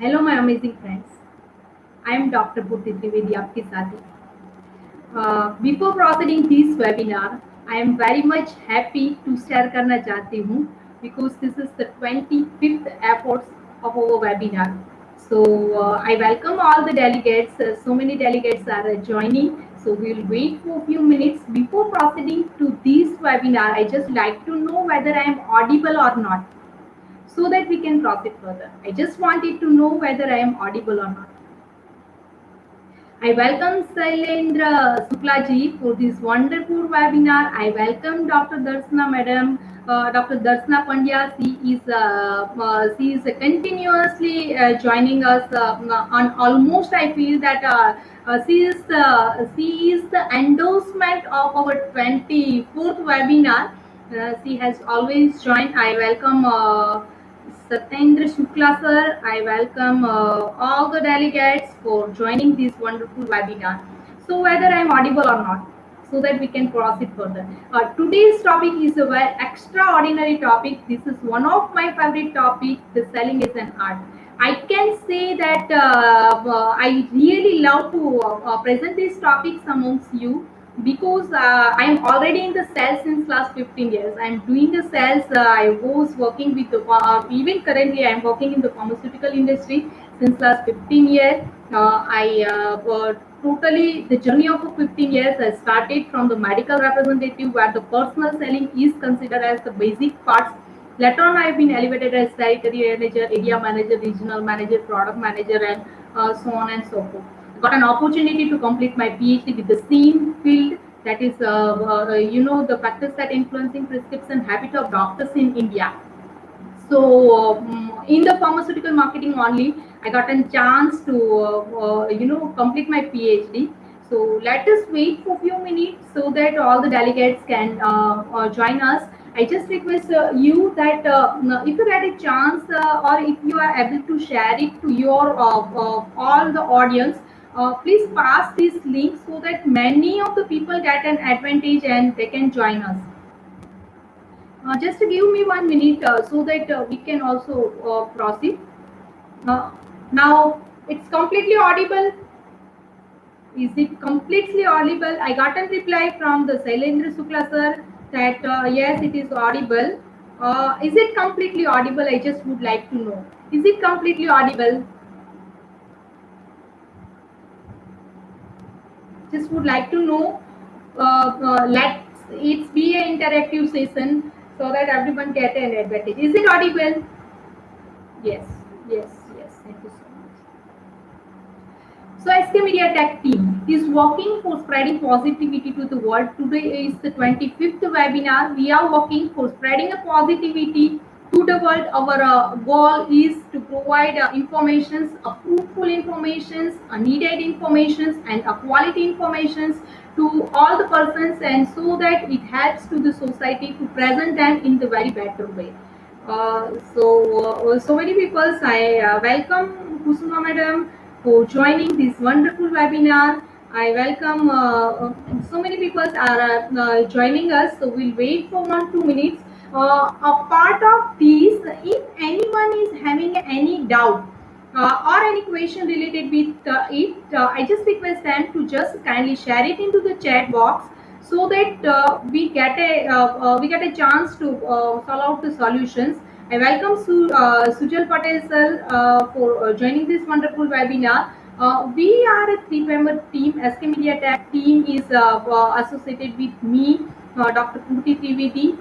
Hello my amazing friends, I am doctor Purti Trivedi आपके साथ ही। Before proceeding this webinar, I am very much happy to share करना चाहती हूँ because this is the 25th efforts of our webinar. So I welcome all the delegates. So many delegates are joining. So we'll wait for a few minutes before proceeding to this webinar. I just like to know whether I am audible or not so that we can proceed further. I just wanted to know whether I am audible or not. I welcome Sailendra Suklaji for this wonderful webinar. I welcome Dr. Darsana Madam, Dr. Darsana Pandya. She is continuously joining us on almost. I feel that she is the endorsement of our 24th webinar. She has always joined. I welcome. Satyendra Shukla sir, I welcome all the delegates for joining this wonderful webinar. So whether I am audible or not, so that we can proceed further. Today's topic is a very extraordinary topic. This is one of my favorite topics. The selling is an art. I can say that I really love to present these topics amongst you because I'm already in the sales since last 15 years. I'm doing the sales. I was working with even currently I'm working in the pharmaceutical industry since last 15 years. I totally the journey of 15 years has started from the medical representative where the personal selling is considered as the basic parts. Later on, I've been elevated as territory manager, area manager, regional manager, product manager, and so on and so forth. Got an opportunity to complete my PhD with the same field, that is, the factors that influencing prescription habit of doctors in India. So in the pharmaceutical marketing only, I got a chance to complete my PhD. So let us wait for a few minutes so that all the delegates can join us. I just request you that if you get a chance or if you are able to share it to your all the audience, please pass this link so that many of the people get an advantage and they can join us. Just give me 1 minute so that we can also proceed. Uh, Now it's completely audible. Is it completely audible? I got a reply from the Sailendra Sukla sir that yes, it is audible. Is it completely audible? I just would like to know. Is it completely audible? Just would like to know. Let it be an interactive session so that everyone get an advantage. Is it audible? Yes, yes, yes. Thank you so much. So Skmediatech team is working for spreading positivity to the world. Today is the 25th webinar. We are working for spreading a positivity to the world. Our goal is to provide informations, fruitful informations, needed informations, and quality informations to all the persons, and so that it helps to the society to present them in the very better way. So many people. I welcome Kusuma Madam for joining this wonderful webinar. I welcome so many people are joining us. So we'll wait for 1-2 minutes. A part of this, if anyone is having any doubt or any question related with it, I just request them to just kindly share it into the chat box so that we get a chance to solve out the solutions. I welcome Sujal Patel sir for joining this wonderful webinar. We are a three-member team. Skmediatech team is associated with me, Dr. Purti Trivedi,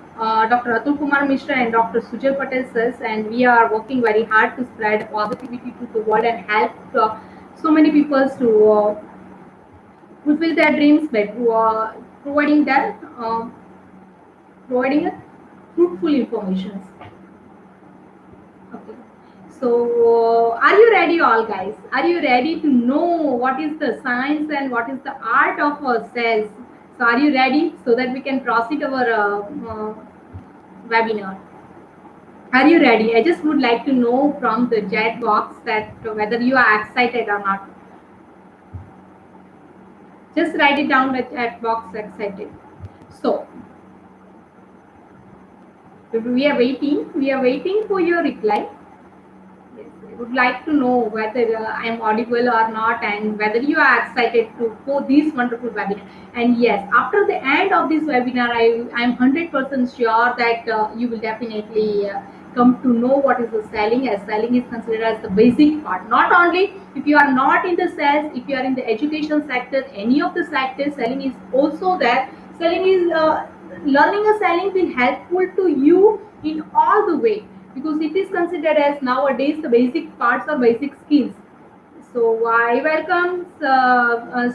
Dr. Atul Kumar Mishra, and Dr. Sujal Patel sirs, and we are working very hard to spread positivity to the world and help so many people to fulfill their dreams by providing them providing a fruitful information. Okay. So, are you ready, all guys? Are you ready to know what is the science and what is the art of sales? So, are you ready so that we can proceed our webinar? Are you ready? I just would like to know from the chat box that whether you are excited or not. Just write it down at chat box excited. So, we are waiting. We are waiting for your reply. Yes, I would would like to know whether I am audible or not, and whether you are excited to for this wonderful webinar. And yes, after the end of this webinar, I'm 100% sure that you will definitely come to know what is the selling, as selling is considered as the basic part. Not only if you are not in the sales, if you are in the education sector, any of the sectors, selling is also there. Selling is learning a selling will helpful to you in all the way, because it is considered as nowadays the basic parts or basic skills. So I welcome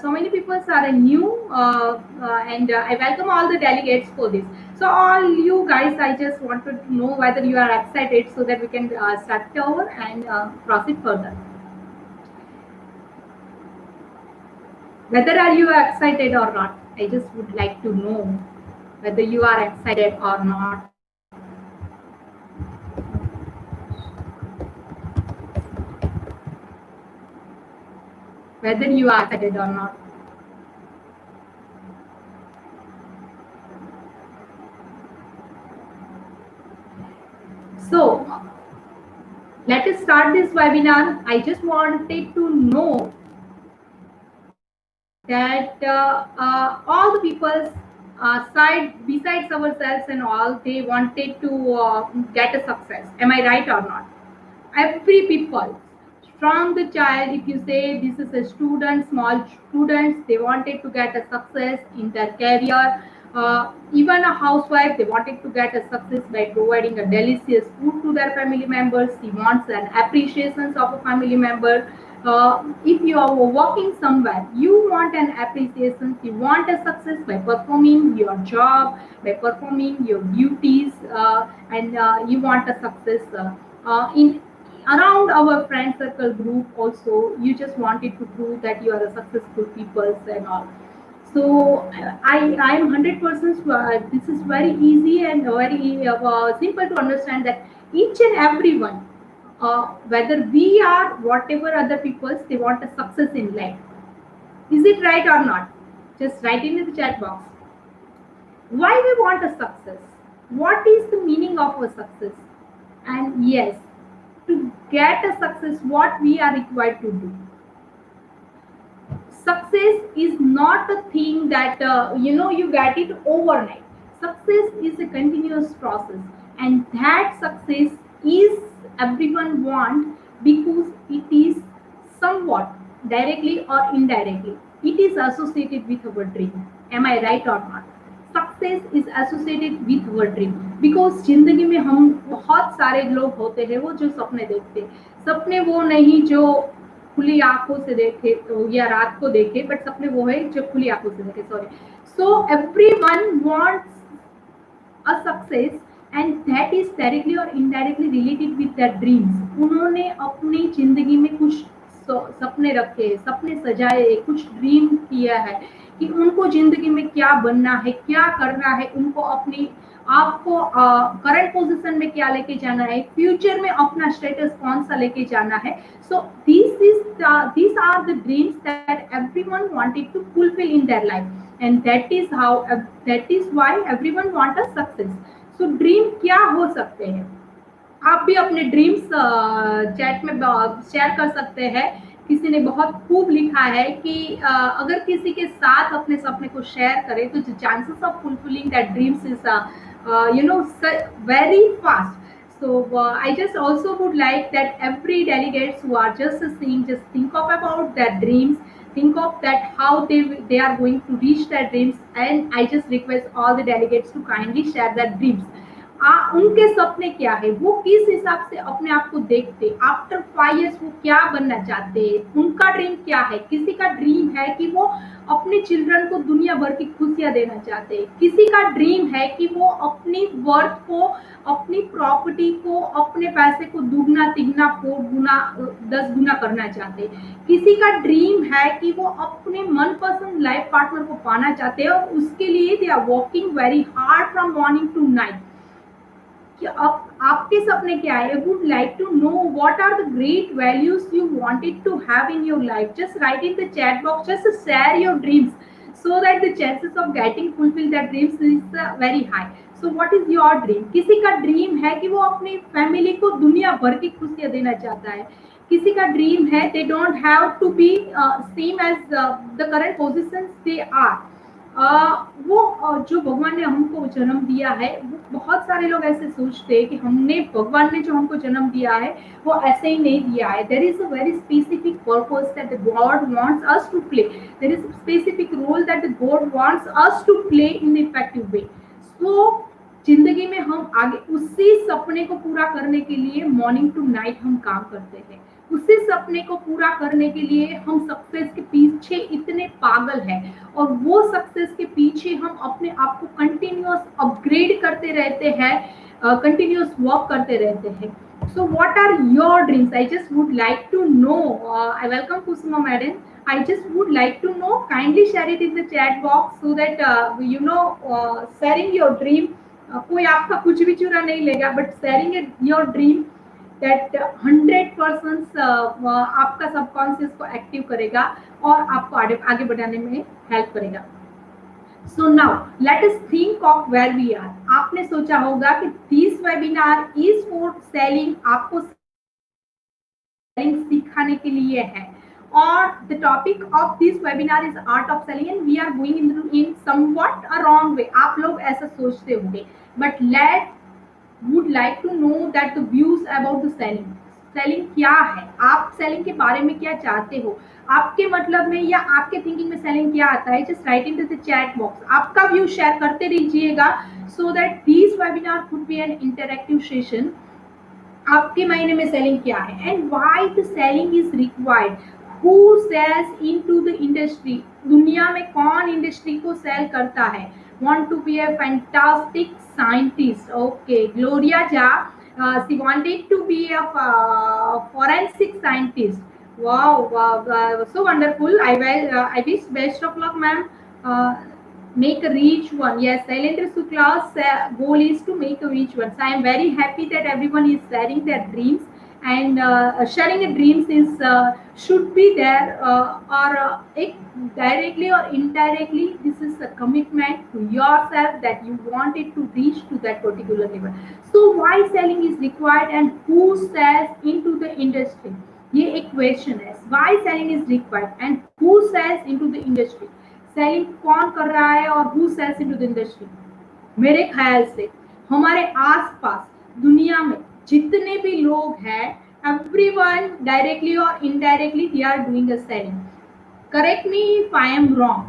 so many people are new, and I welcome all the delegates for this. So all you guys, I just wanted to know whether you are excited so that we can start over and proceed further. Whether are you excited or not? I just would like to know whether you are excited or not. Whether you are excited or not. So let us start this webinar. I just wanted to know that all the people side besides ourselves and all, they wanted to get a success. Am I right or not? Every people from the child, if you say this is a student, small students, they wanted to get a success in their career. Even a housewife, they wanted to get a success by providing a delicious food to their family members. He wants an appreciation of a family member. If you are working somewhere, you want an appreciation, you want a success by performing your job, by performing your duties, and you want a success in around our friend circle group also. You just wanted to prove that you are a successful people and all. So I'm 100% this is very easy and very simple to understand that each and everyone, whether we are whatever other peoples, they want a success in life. Is it right or not? Just write in the chat box. Why we want a success? What is the meaning of a success? And yes, to get a success, what we are required to do. Success is not a thing that you get it overnight. Success is a continuous process, and that success is everyone want, because it is somewhat directly or indirectly, it is associated with our dream. Am I right or not? Success is associated with our dream, because जिंदगी में हम बहुत सारे लोग होते हैं वो जो सपने देखते हैं. सपने वो नहीं जो खुली आंखों से देखे तो या रात को देखे, बट सपने वो है जो खुली आंखों से देखे. Sorry. So everyone wants a success, and that is directly or indirectly related with their dreams. उन्होंने अपनी जिंदगी में कुछ सपने रखे, सपने सजाए, कुछ ड्रीम किया है कि उनको जिंदगी में क्या बनना है, क्या करना है, उनको अपनी आपको करंट पोजीशन में क्या लेके जाना है, फ्यूचर में अपना स्टेटस कौन सा लेके जाना है. सो these are the dreams that everyone wanted to fulfill in their life, and that is why everyone want a success. So dream क्या हो सकते हैं? आप भी अपने ड्रीम्स चैट में शेयर कर सकते हैं. किसी ने बहुत खूब लिखा है कि अगर किसी के साथ अपने सपने को शेयर करें तो chances of fulfilling that dreams is very fast. So I just also would like that every delegates who are just seeing, just think of about their dreams, think of that how they are going to reach their dreams, and I just request all the delegates to kindly share their dreams. उनके सपने क्या है, वो किस हिसाब से अपने आप को देखते, आफ्टर 5 years वो क्या बनना चाहते हैं, उनका ड्रीम क्या है. किसी का ड्रीम है कि वो अपने चिल्ड्रन को दुनिया भर की खुशियां देना चाहते हैं. किसी का ड्रीम है कि वो अपनी वर्थ को, अपनी प्रॉपर्टी को, अपने पैसे को दुगना तिगना 4 गुना 10 गुना करना चाहते हैं. किसी का ड्रीम है कि वो अपने मनपसंद लाइफ पार्टनर को पाना चाहते हैं, और उसके लिए they are working very hard from morning to night. कि आपके सपने क्या है? I would like to know what are the great values you wanted to have in your life. Just write in the chat box, just share your dreams so that the chances of getting fulfill that dreams is very high. So what is your dream? किसी का dream है कि वो अपनी family को दुनिया भर की खुशियां देना चाहता है. किसी का ड्रीम है, they don't have to be same as the current position they are. वो जो भगवान ने हमको जन्म दिया है, वो बहुत सारे लोग ऐसे सोचते हैं कि हमने भगवान ने जो हमको जन्म दिया है वो ऐसे ही नहीं दिया है। There is a very specific purpose that the God wants us to play, there is a specific role that the God wants us to play in the effective way. So जिंदगी में हम आगे उसी सपने को पूरा करने के लिए मॉर्निंग टू नाइट हम काम करते हैं। उसी सपने को पूरा करने के लिए हम सक्सेस के पीछे इतने पागल हैं, और वो सक्सेस के पीछे हम अपने आप को कंटिन्यूअस अपग्रेड करते रहते हैं, कंटिन्यूअस वर्क करते रहते हैं। So what are your dreams? I just would like to know. I welcome Kusuma madam. I just would like to know. Kindly share it in the chat box so that sharing your dream. कोई आपका कुछ भी चुरा नहीं लेगा, but sharing your dream that 100% आपका subconscious को active करेगा और आपको आगे बढ़ाने में हेल्प करेगा। So now let us think of where we are. आपने सोचा होगा कि this webinar is for selling, आपको सेलिंग सिखाने के लिए है, और the topic of this webinar is art of selling, and we are going in somewhat a wrong way. आप लोग ऐसा सोचते होंगे, but would like to know that the views about the selling. Selling क्या है? आप सेलिंग के बारे में क्या चाहते हो? आपके मतलब में या आपके थिंकिंग में सेलिंग क्या आता है? Just write in the chat box. आपका व्यू शेयर करते रहिएगा so that this webinar could be an interactive session. आपके मायने में सेलिंग क्या है, and why the selling is required, who sells into the industry. दुनिया में कौन इंडस्ट्री को सेल करता है? Want to be a fantastic scientist. Okay, Gloria Ja, she wanted to be a forensic scientist. Wow, so wonderful. I wish best of luck, ma'am. Make a rich one. Yes, Sailendra Sukla's goal is to make a rich one. So I am very happy that everyone is sharing their dreams, and sharing a dreams is should be there, or directly or indirectly, this is a commitment to yourself that you wanted to reach to that particular level. So why selling is required, and who sells into the industry? ये एक question है। why selling is required and who sells into the industry? Selling कौन कर रहा है और who sells into the industry? मेरे ख्याल से हमारे आसपास दुनिया में जितने भी लोग हैं, everyone directly or indirectly they are doing a selling. Correct me if I am wrong.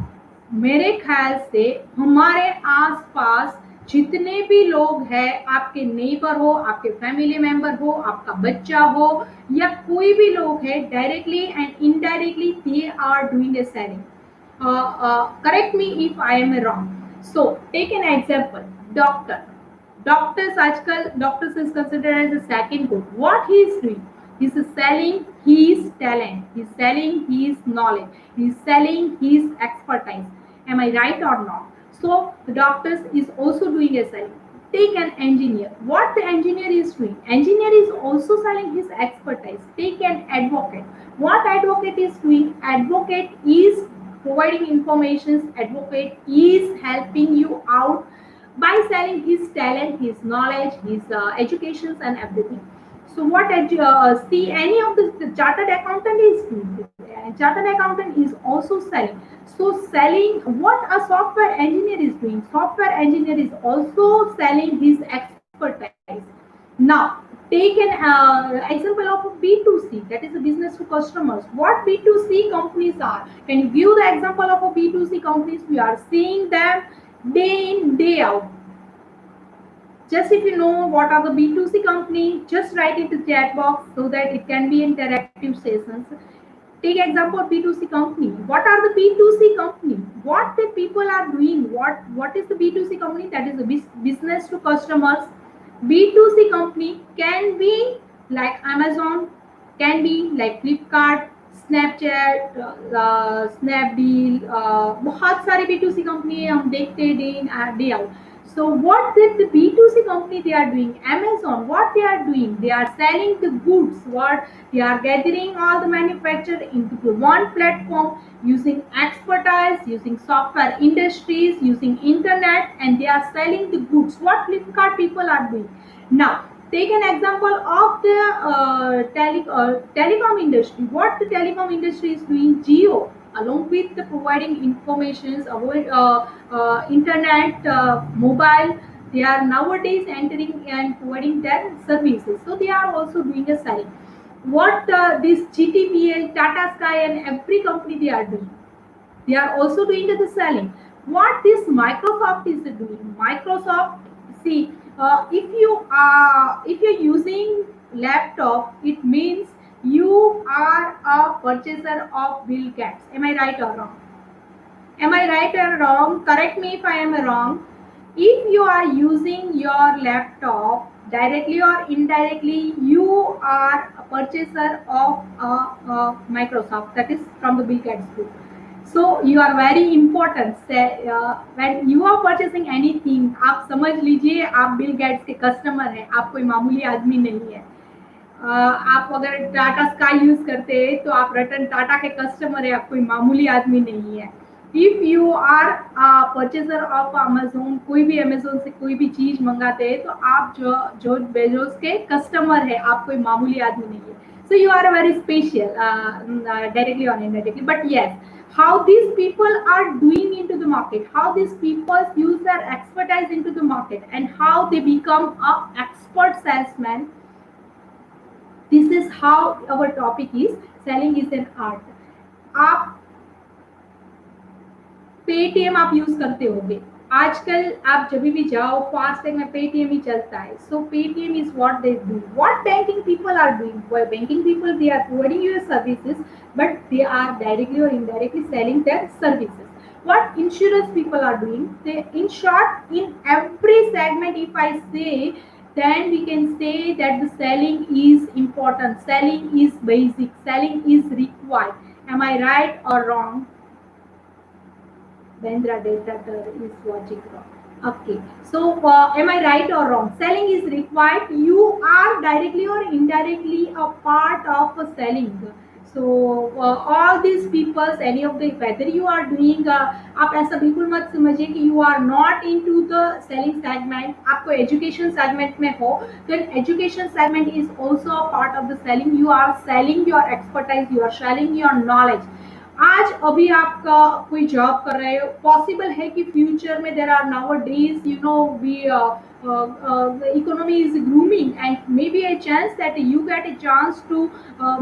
मेरे ख्याल से हमारे आसपास जितने भी लोग हैं, आपके नेबर हो, आपके फैमिली मेंबर हो, आपका बच्चा हो, या कोई भी लोग है, directly and indirectly they are doing a selling. Correct me if I am wrong. So take an example. Doctors आजकल doctors is considered as a second good. What he is doing? He is selling his talent. He is selling his knowledge. He is selling his expertise. Am I right or not? So the doctors is also doing a selling. Take an engineer. What the engineer is doing? Engineer is also selling his expertise. Take an advocate. What advocate is doing? Advocate is providing information. Advocate is helping you out by selling his talent, his knowledge, his educations and everything. So what see any of the chartered accountant is doing. Chartered accountant is also selling. So selling, what a software engineer is doing. Software engineer is also selling his expertise. Now take an example of a B2C, that is a business to customers. What B2C companies are? Can you give the example of a B2C companies? We are seeing them day in, day out. Just if you know what are the B2C company, just write in the chat box so that it can be interactive sessions. Take example of B2C company. What are the B2C company? What the people are doing? What is the B2C company? That is a business to customers. B2C company can be like Amazon, can be like Flipkart, Snapchat, Snapdeal, बहुत सारे B2C company है, हम देखते हैं day in day out. So what did the B2C company they are doing? Amazon, what they are doing? They are selling the goods. What they are gathering all the manufacture into one platform using expertise, using software industries, using internet, and they are selling the goods. What Flipkart people are doing now? Take an example of the telecom industry. What the telecom industry is doing, Geo, along with the providing informations about internet, mobile, they are nowadays entering and providing their services. So they are also doing a selling. What this GTPL, Tata Sky, and every company they are doing, they are also doing the selling. What this Microsoft is doing, Microsoft, see, if you're using laptop, it means you are a purchaser of Bill Gates. Am I right or wrong? Am I right or wrong? Correct me if I am wrong. If you are using your laptop directly or indirectly, you are a purchaser of Microsoft, that is from the Bill Gates group. So you are very important. When you are purchasing anything, आप समझ लीजिए आप Bill Gates के customer हैं, आप कोई मामूली आदमी नहीं है। आप अगर टाटा स्काई यूज करते हैं तो आप रतन टाटा के कस्टमर है, आप कोई मामूली आदमी नहीं है। If you are purchaser of Amazon, कोई भी अमेजोन से कोई भी चीज मंगाते हैं तो आप जो बेजोस के कस्टमर है, आप कोई मामूली आदमी नहीं है। So you are very special, directly or indirectly. But yes, how these people are doing into the market, how these people use their expertise into the market, and how they become a expert salesman. This is how our topic is, selling is an art. आप Paytm आप use करते होंगे आजकल, आप जब भी जाओ FASTag में पेटीएम ही चलता है। So Paytm is what they do, what banking people are doing, banking people they are providing your services, but they are directly or indirectly selling their services. What insurance people are doing, they, in short, in every segment, if I say, then we can say that the selling is important, selling is basic, selling is required. Am I right or wrong? Vendra data is watching wrong. Okay, so am I right or wrong? Selling is required. You are directly or indirectly a part of a selling. So all these people, any of the, whether you are doing, आप ऐसा बिल्कुल मत समझिए कि you are not into the selling segment. आपको education segment में हो, then education segment is also a part of the selling. You are selling your expertise, you are selling your knowledge. आज अभी आपका कोई जॉब कर रहे हो, पॉसिबल है कि फ्यूचर में there are nowadays, you know, we economy is grooming and maybe a chance that you get a chance to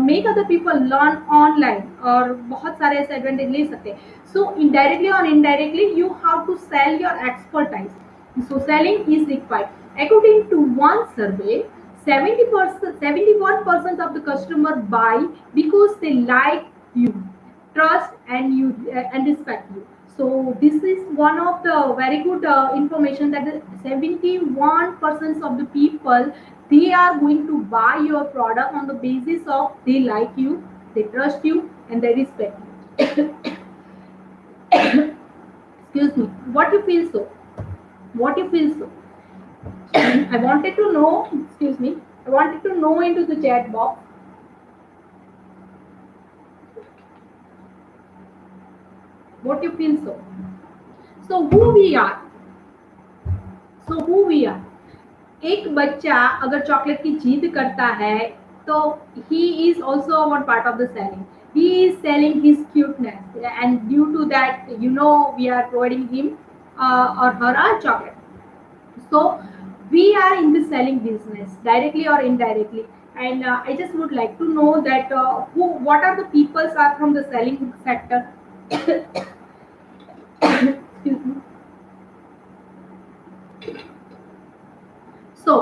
make other people learn online, और बहुत सारे ऐसे एडवांटेज ले सकते हैं. सो इनडायरेक्टली और indirectly you have to sell your expertise. So selling is required. According to one survey, 71% of the customer buy because they like you, trust, and you and respect you. So this is one of the very good information that 71% of the people, they are going to buy your product on the basis of they like you, they trust you, and they respect you. Excuse me. What you feel so? What you feel so? I wanted to know. Excuse me. I wanted to know into the chat box. What you feel so? So who we are? So who we are? एक बच्चा अगर chocolate की जिद करता है तो he is also one part of the selling. He is selling his cuteness, and due to that, you know, we are providing him or her a chocolate. So we are in the selling business directly or indirectly. And I just would like to know that what are the peoples are from the selling sector. Excuse me. So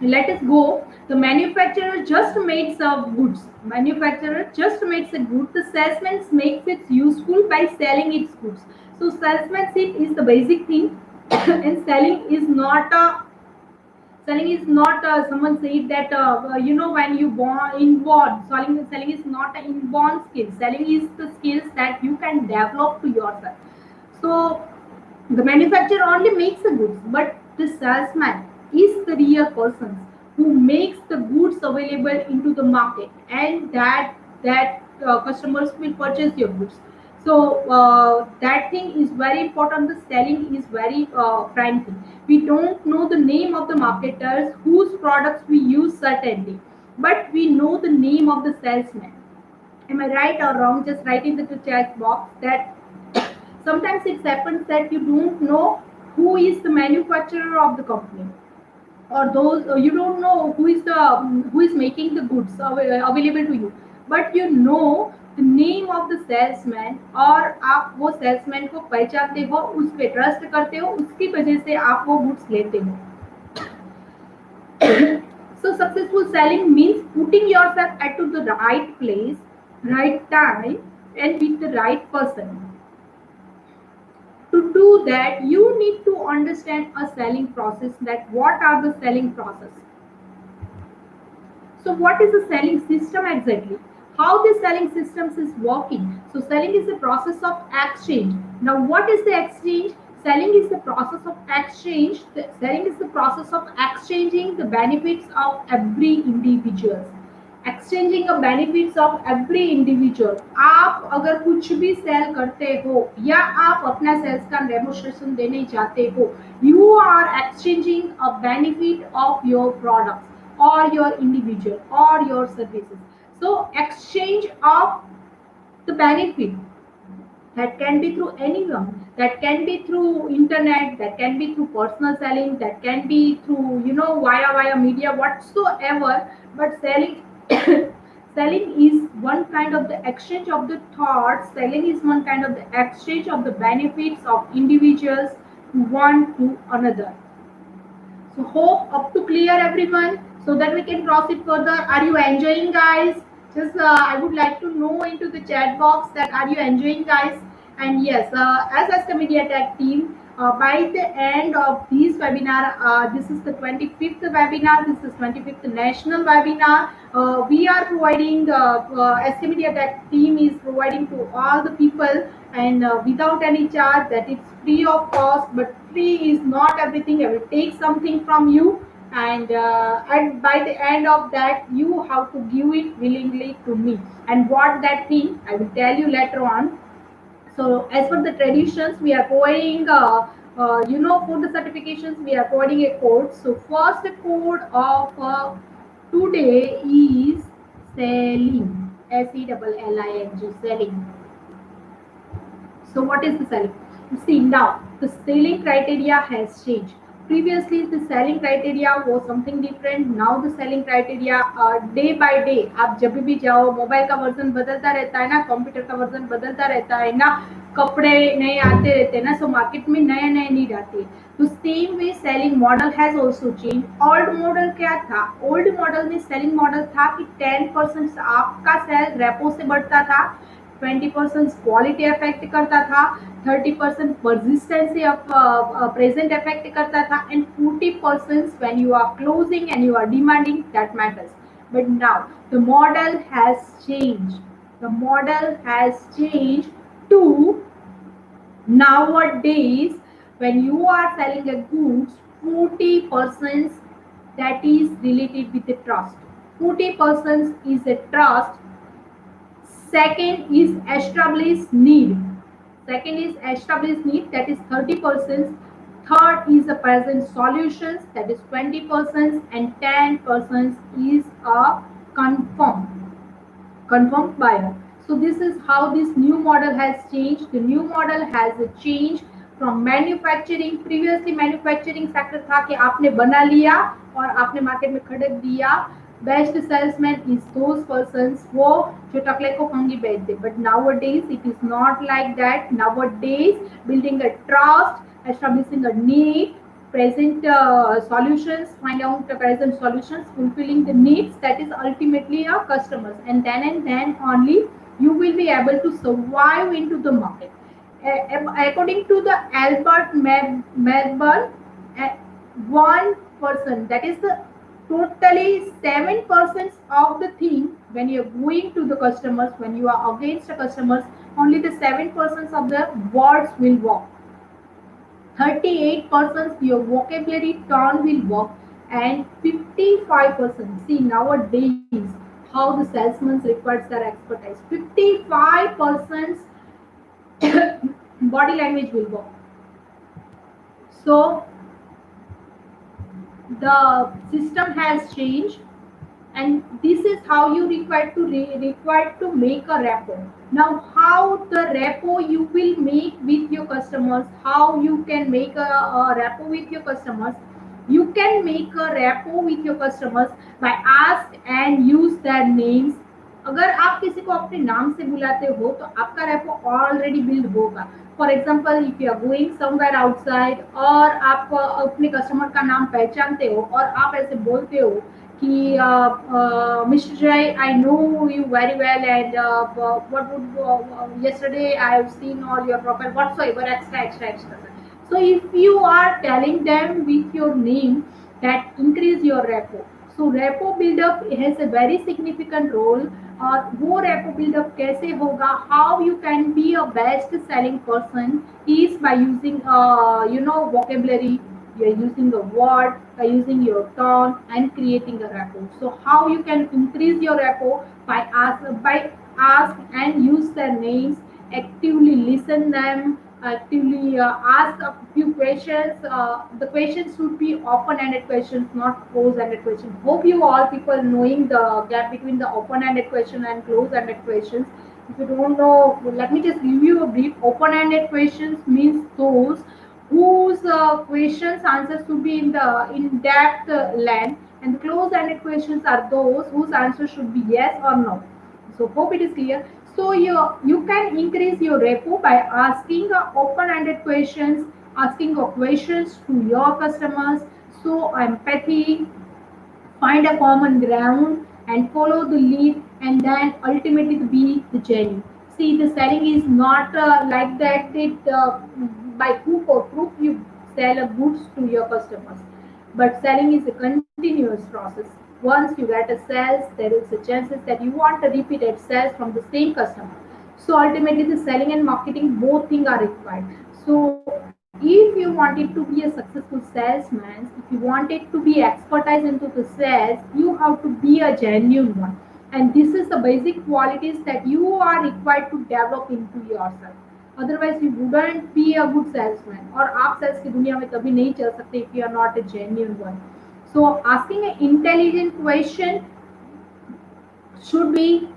let us go. The manufacturer just makes goods. Manufacturer just makes a good. The salesman makes it useful by selling its goods. So salesmanship is the basic thing, and selling is not someone said that you know, when you born inborn, selling is not an inborn skill. Selling is the skills that you can develop to yourself. So the manufacturer only makes the goods, but the salesman is the real person who makes the goods available into the market, and that customers will purchase your goods. So that thing is very important. The selling is very prime thing. We don't know the name of the marketers whose products we use certainly, but we know the name of the salesman. Am I right or wrong? Just write in the chat box that sometimes it happens that you don't know who is the manufacturer of the company, or those you don't know who is the who is making the goods available to you, but you know the name of the salesman, और आप वो salesman को पहचानते हो, उस पे trust करते हो, उसकी वजह से आप वो गुड्स लेते हो. So successful selling means putting yourself at to the right place, right time, and with the right person. To do that, you need to understand a selling process. That what are the selling process? So what is the selling system exactly? How the selling systems is working? So selling is the process of exchange. Now what is the exchange? Selling is the process of exchange. Selling is the process of exchanging the benefits of every individual. Exchanging benefits of every individual. आप अगर कुछ भी cell करते हो या आप अपना sales का डेमोस्ट्रेशन देने जाते हो, you are exchanging a benefit of your products or your individual or your services. So exchange of the benefit, that can be through anyone, that can be through internet, that can be through personal selling, that can be through via media whatsoever. But selling selling is one kind of the exchange of the thoughts. Selling is one kind of the exchange of the benefits of individuals one to another. So hope up to clear everyone, so that we can proceed further. Are you enjoying, guys? Just I would like to know into the chat box that are you enjoying, guys? And yes, as Skmediatech team, by the end of this webinar, this is the 25th webinar. This is 25th national webinar. We are providing, Skmediatech team is providing to all the people, and without any charge. That it's free of cost, but free is not everything. I will take something from you, and by the end of that, you have to give it willingly to me. And what that thing, I will tell you later on. So as per the traditions, we are providing, for the certifications, we are providing a code. So first code of today is selling, SELLING, selling. So what is the selling? See, now the selling criteria has changed. Previously the selling criteria was something different. Now the selling criteria day by day, आप जब भी जाओ, mobile का version बदलता रहता है ना, computer का वर्जन बदलता रहता है ना, कपड़े नए आते रहते हैं ना, सो मार्केट में नए नए नीड आती है. तो same way selling model has also change. Old model क्या था? ओल्ड मॉडल में सेलिंग मॉडल था कि 10% आपका सेल रेपो से बढ़ता था, 20% क्वालिटी अफेक्ट करता था, 30% परसिस्टेंसी ऑफ प्रेजेंट अफेक्ट करता था, and 40% when you are closing and you are demanding, that matters. But now the model has changed. The model has changed to nowadays, when you are selling a goods, 40% that is related with the trust. 40% is a trust. Second is established need. Second is established need, that is 30%. Third is the present solutions, that is 20%, and 10% is a confirmed buyer. So this is how this new model has changed. The new model has changed from manufacturing. Previously manufacturing sector था कि आपने बना लिया और आपने market में खरीद दिया. Best salesman is those persons वो जो टकले को कंगी बेच दे. But nowadays it is not like that. Nowadays building a trust, establishing a need, present solutions, find out the present solutions, fulfilling the needs, that is ultimately our customers, and then only you will be able to survive into the market. According to the Albert Melbourne, one person, that is the totally 7% of the thing. When you are going to the customers, when you are against the customers, only the 7% of the words will work. 38% your vocabulary turn will work, and 55%, see nowadays how the salesman requires their expertise. 55% body language will work. So the system has changed, and this is how you required to make a rapport. Now, how the rapport you will make with your customers, how you can make a rapport with your customers. You can make a rapport with your customers by ask and use their names. अगर आप किसी को अपने नाम से बुलाते हो तो आपका रेपो ऑलरेडी बिल्ड होगा. For example, if you are going somewhere outside और आप अपने कस्टमर का नाम पहचानते हो और आप ऐसे बोलते हो कि Mr. Jay, I know you very well, and what would yesterday I have seen all your profile whatsoever, extra, extra, extra. So if you are telling them with your name, that increase your repo. So repo build up has a very significant role. और वो repo build up कैसे होगा? How you can be a best selling person is by using vocabulary. You're using a word, by using your tone and creating a rapport. So how you can increase your rapport? By ask and use their names, actively listen them, actively ask a few questions. The questions should be open-ended questions, not close-ended questions. Hope you all people knowing the gap between the open-ended question and close-ended questions. If you don't know, let me just give you a brief. Open-ended questions means those whose questions answers should be in the in-depth length, and the close-ended questions are those whose answers should be yes or no. So hope it is clear. So you can increase your repo by asking open-ended questions, asking questions to your customers. So empathy, find a common ground and follow the lead, and then ultimately be the journey. See, the selling is not like that. By hook or crook you sell a goods to your customers, but selling is a continuous process. Once you get a sales, there is a chances that you want a repeated sales from the same customer. So ultimately, the selling and marketing both things are required. So if you wanted to be a successful salesman, if you wanted to be expertise into the sales, you have to be a genuine one. And this is the basic qualities that you are required to develop into yourself. Otherwise, you wouldn't be a good salesman. और आप sales की दुनिया में कभी नहीं चल सकते if you are not a genuine one. So asking an intelligent question should be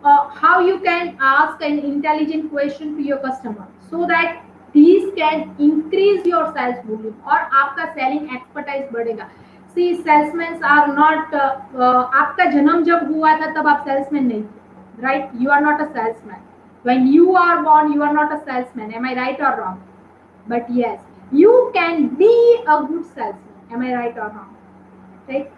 how you can ask an intelligent question to your customer so that these can increase your sales volume और आपका selling expertise बढ़ेगा. See, salesmen are not आपका जन्म जब हुआ था तब आप salesman नहीं थे, right? You are not a salesman. When you are born, you are not a salesman. Am I right or wrong? But yes, you can be a good salesman. Am I right or wrong? Right?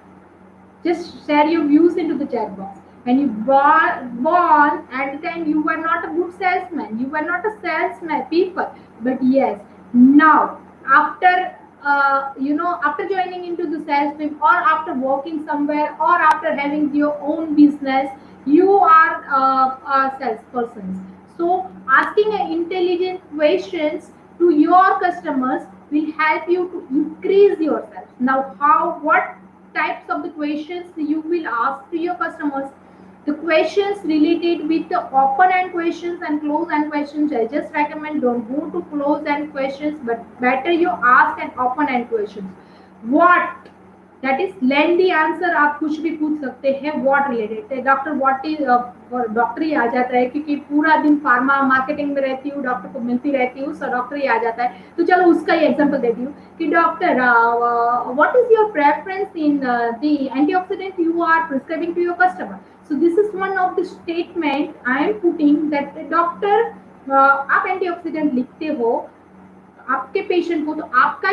Just share your views into the chat box. When you born at the time, you were not a good salesman. You were not a salesman people. But yes, now after after joining into the sales team, or after working somewhere, or after having your own business, you are a salesperson. So asking intelligent questions to your customers will help you to increase yourself. Now, what types of the questions you will ask to your customers? The questions related with the open end questions and close end questions, I just recommend don't go to close end questions, but better you ask an open end questions. What, that is lengthy answer, आप कुछ भी पूछ सकते हैं. what related, doctor what is doctor ही आ जाता है क्योंकि पूरा दिन फार्मा मार्केटिंग में रहती हूँ, डॉक्टर को मिलती रहती हूँ, सो डॉक्टर ही आ जाता है. तो चलो उसका ही एग्जांपल देती हूँ कि doctor what is your preference in the antioxidant you are prescribing to your customer. So this is one of the statement I am putting that doctor आप एंटीऑक्सीडेंट लिखते हो आपके पेशेंट को, तो आपका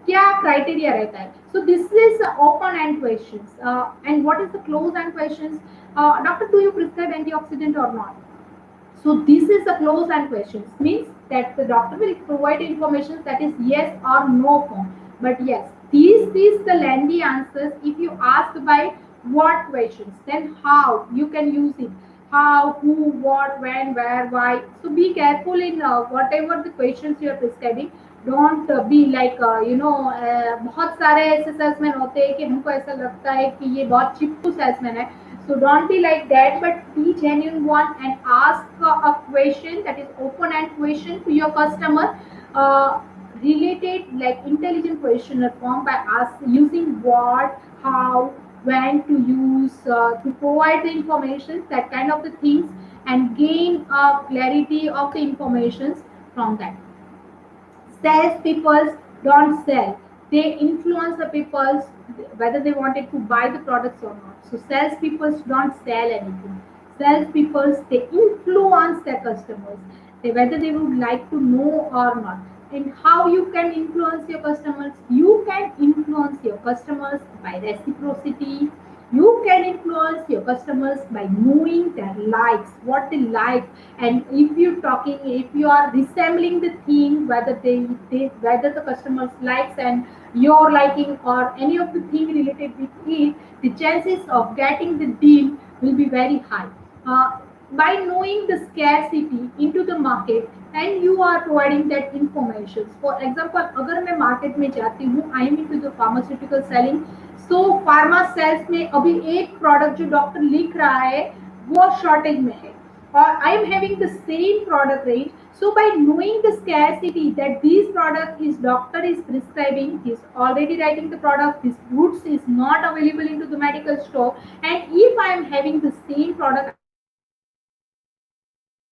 क्या क्राइटेरिया रहता है. So this is open and questions. And what is the close and questions? Doctor, do you prescribe antioxidant और not? So this is a close and questions, means that the doctor will provide information that is yes or no form. But yes, these the lengthy answers. If you ask by what questions, then how you can use it. How, who, what, when, where, why. So be careful in whatever the questions you are prescribing. Don't be like बहुत सारे ऐसे salesman होते हैं कि हमको ऐसा लगता है कि ये बहुत चिपकू सेल्समैन है. So don't be like that, but be genuine one and ask a question that is open-end question to your customer. Uh, Related like intelligent questionnaire form by us using what, how, when to use to provide the information, that kind of the things, and gain a clarity of the informations from that. Salespeople don't sell; they influence the people whether they wanted to buy the products or not. So salespeople don't sell anything. Salespeople they influence their customers, whether they would like to know or not. And how you can influence your customers? You can influence your customers by reciprocity. You can influence your customers by knowing their likes, what they like, and if you are resembling the thing, whether whether the customers likes and your liking or any of the thing related with it, the chances of getting the deal will be very high. uh, by knowing the scarcity into the market and you are providing that information. For example, अगर मैं market में जाती हूँ, I am into the pharmaceutical selling, so pharma sales में अभी एक product जो doctor लिख रहा है वो शॉर्टेज में है, or I am having the same product range. So by knowing the scarcity that this product is doctor is prescribing, he is already writing the product, this goods is not available into the medical store, and if I am having the same product,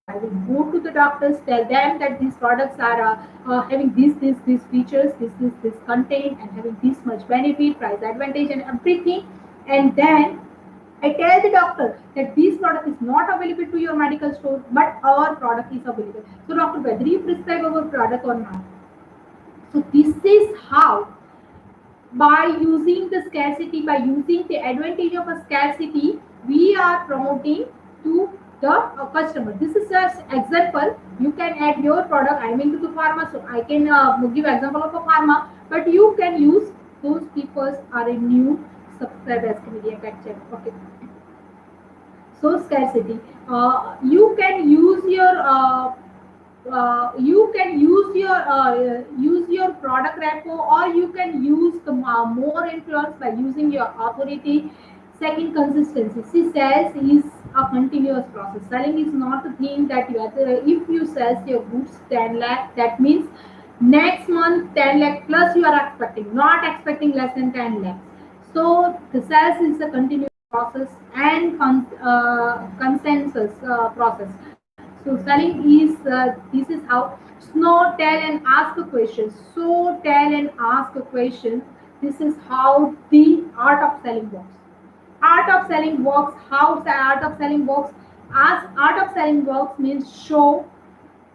I will go to the doctors, tell them that these products are having these features, this content, and having this much benefit, price advantage, and everything, and then I tell the doctor that this product is not available to your medical store, but our product is available. So, doctor, whether you prescribe our product or not. So, this is how, by using the scarcity, by using the advantage of a scarcity, we are promoting to the customer. This is just example. You can add your product. I'm into the pharma, so I can give example of a pharma, but you can use those people are a new subscribe as Skmediatech channel. Okay. So scarcity. You can use your product repo, or you can use the more influence by using your authority. Second, consistency. See, sales is a continuous process. Selling is not a thing that you have to, if you sell your goods 10 lakh, that means next month 10 lakh plus you are expecting, not expecting less than 10 lakhs. So the sales is a continuous process and consensus process. So selling is this is how. Snow tell and ask a question. So tell and ask a question. This is how the art of selling works. Art of selling works. How the art of selling works? As art of selling works means show,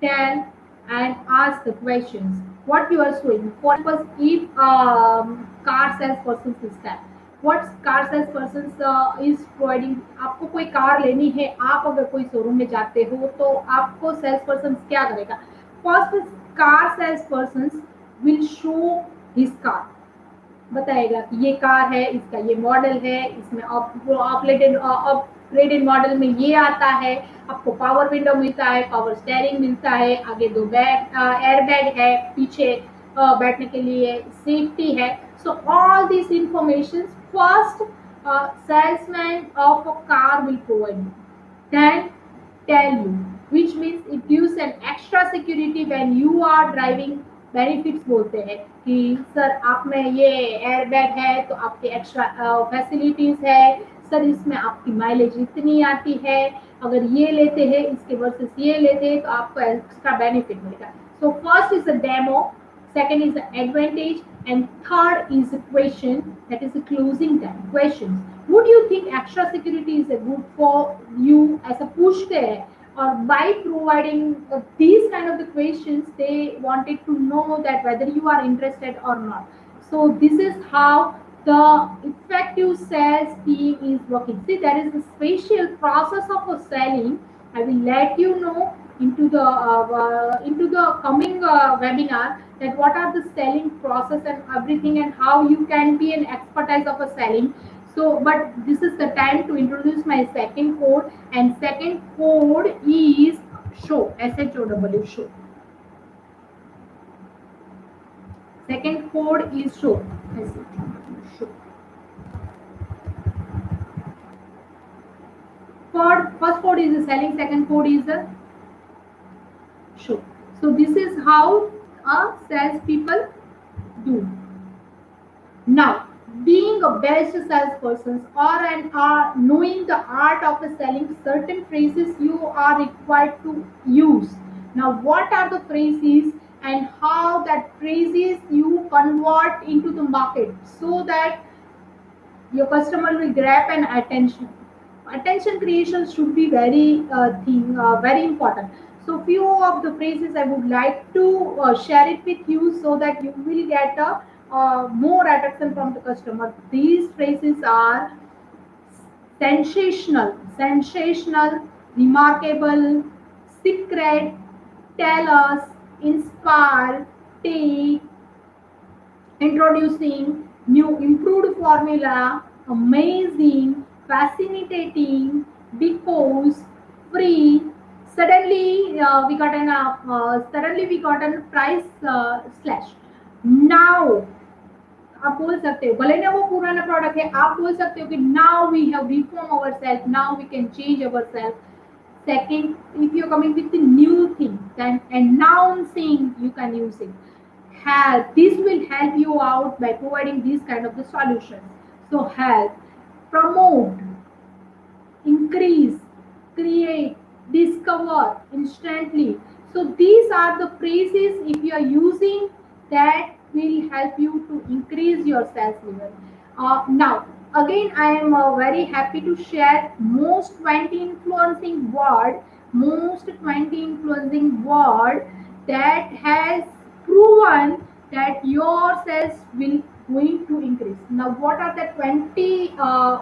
tell, and ask the questions. What you are showing. For example, if car salesperson is that, what car salesperson is providing, आपको कोई car लेनी है, आप अगर कोई showroom में जाते हो तो आपको सेल्स पर्सन क्या करेगा? First car sales person will show his car, बताएगा कि ये कार है, इसका ये मॉडल है, इसमें अपग्रेडेड मॉडल में ये आता है, आपको पावर विंडो मिलता है, पावर स्टेयरिंग मिलता है, आगे दो एयर बैग है, पीछे बैठने के लिए सेफ्टी है. So all this information first salesman of a car will provide you, then tell you, which means it gives an extra security when you are driving. Benefits बोलते हैं कि सर आप में ये एयर बैग है तो आपके एक्स्ट्रा फैसिलिटीज है, सर इसमें आपकी माइलेज इतनी आती है, अगर ये लेते हैं इसके वर्सेस ये लेते हैं तो आपको एक्स्ट्रा बेनिफिट मिलेगा. So first is a demo, second is the advantage, and third is the question, that is the closing time questions. Would you think extra security is a good for you as a push there, or by providing these kind of the questions they wanted to know that whether you are interested or not. So this is how the effective sales team is working. See, there is a special process of a selling. I will let you know into the coming webinar that what are the selling process and everything, and how you can be an expertise of a selling. So, but this is the time to introduce my second code, and second code is show, SHOW, show. Second code is show, SHOW, show. code is the selling, second code is the show. So this is how sales people do. Now, being a best salesperson or knowing the art of selling certain phrases you are required to use. Now, what are the phrases and how that phrases you convert into the market so that your customer will grab an attention. Attention creation should be very important. So few of the phrases I would like to share it with you so that you will get a more attraction from the customer. These phrases are sensational, remarkable, secret, tell us, inspire, take, introducing new improved formula, amazing, fascinating, because, free. Suddenly we got a price slash. Now आप बोल सकते हो भले ना वो पुराना product है आप बोल सकते हो कि now we have reformed ourselves, now we can change ourselves. Second, if you're coming with the new thing, then announcing you can use it. Help. This will help you out by providing these kind of the solutions. So help, promote, increase, create, discover instantly. So these are the phrases if you are using that will help you to increase your sales level. Now, again, I am very happy to share most 20 influencing word that has proven that your sales will going to increase. Now, what are the 20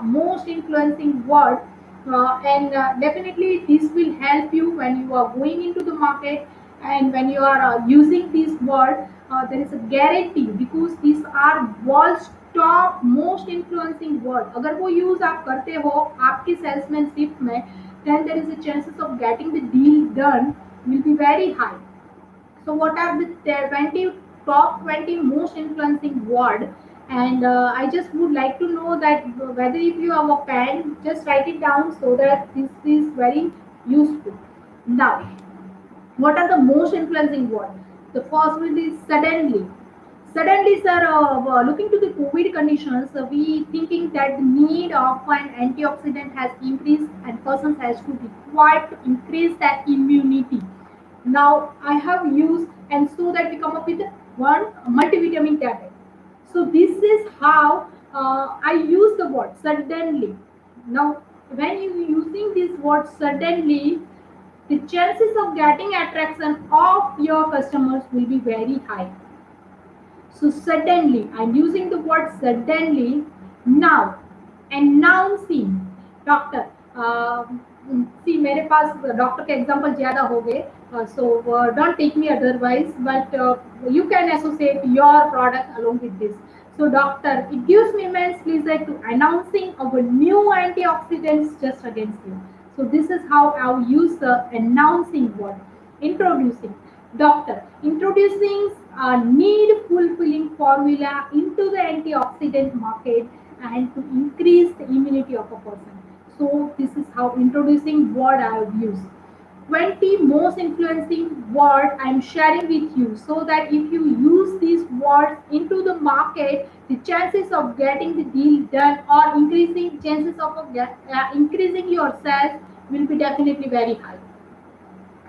most influencing words? And definitely this will help you when you are going into the market and when you are using this word. There is a guarantee because these are world's top most influencing word. अगर वो use आप करते हो आपकी salesmanship में, then there is a chances of getting the deal done will be very high. So what are the 20 top 20 most influencing word? And I just would like to know that whether if you have a pen, just write it down so that this is very useful. Now, what are the most influencing word? The first one is suddenly. Suddenly, sir, looking to the COVID conditions, we thinking that the need of an antioxidant has increased and persons has to require to increase their immunity. Now I have used and so that we come up with one multivitamin tablet. So this is how I use the word suddenly. Now when you using this word suddenly, the chances of getting attraction of your customers will be very high. So suddenly, I'm using the word suddenly. Now, announcing. Doctor सी मेरे पास doctor के example ज़्यादा हो गए so don't take me otherwise but you can associate your product along with this. So doctor, it gives me immense pleasure to announcing our new antioxidants just against you. So this is how I use the announcing word. Introducing. Doctor, introducing a need fulfilling formula into the antioxidant market and to increase the immunity of a person. So this is how introducing word I have used. 20 most influencing word I'm sharing with you so that if you use these words into the market, the chances of getting the deal done or increasing chances of increasing your sales will be definitely very high.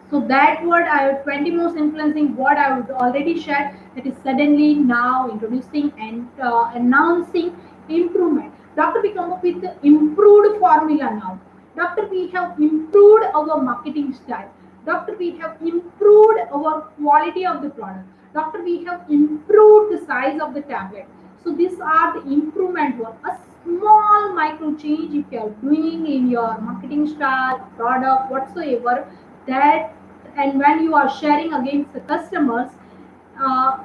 So that word I have 20 most influencing word I would already share. That is suddenly, now, introducing and announcing, improvement. Doctor, we come up with the improved formula now. Doctor, we have improved our marketing style. Doctor, we have improved our quality of the product. Doctor, we have improved the size of the tablet. So these are the improvement word. A small micro change if you are doing in your marketing style, product, whatsoever, that and when you are sharing against the customers, uh,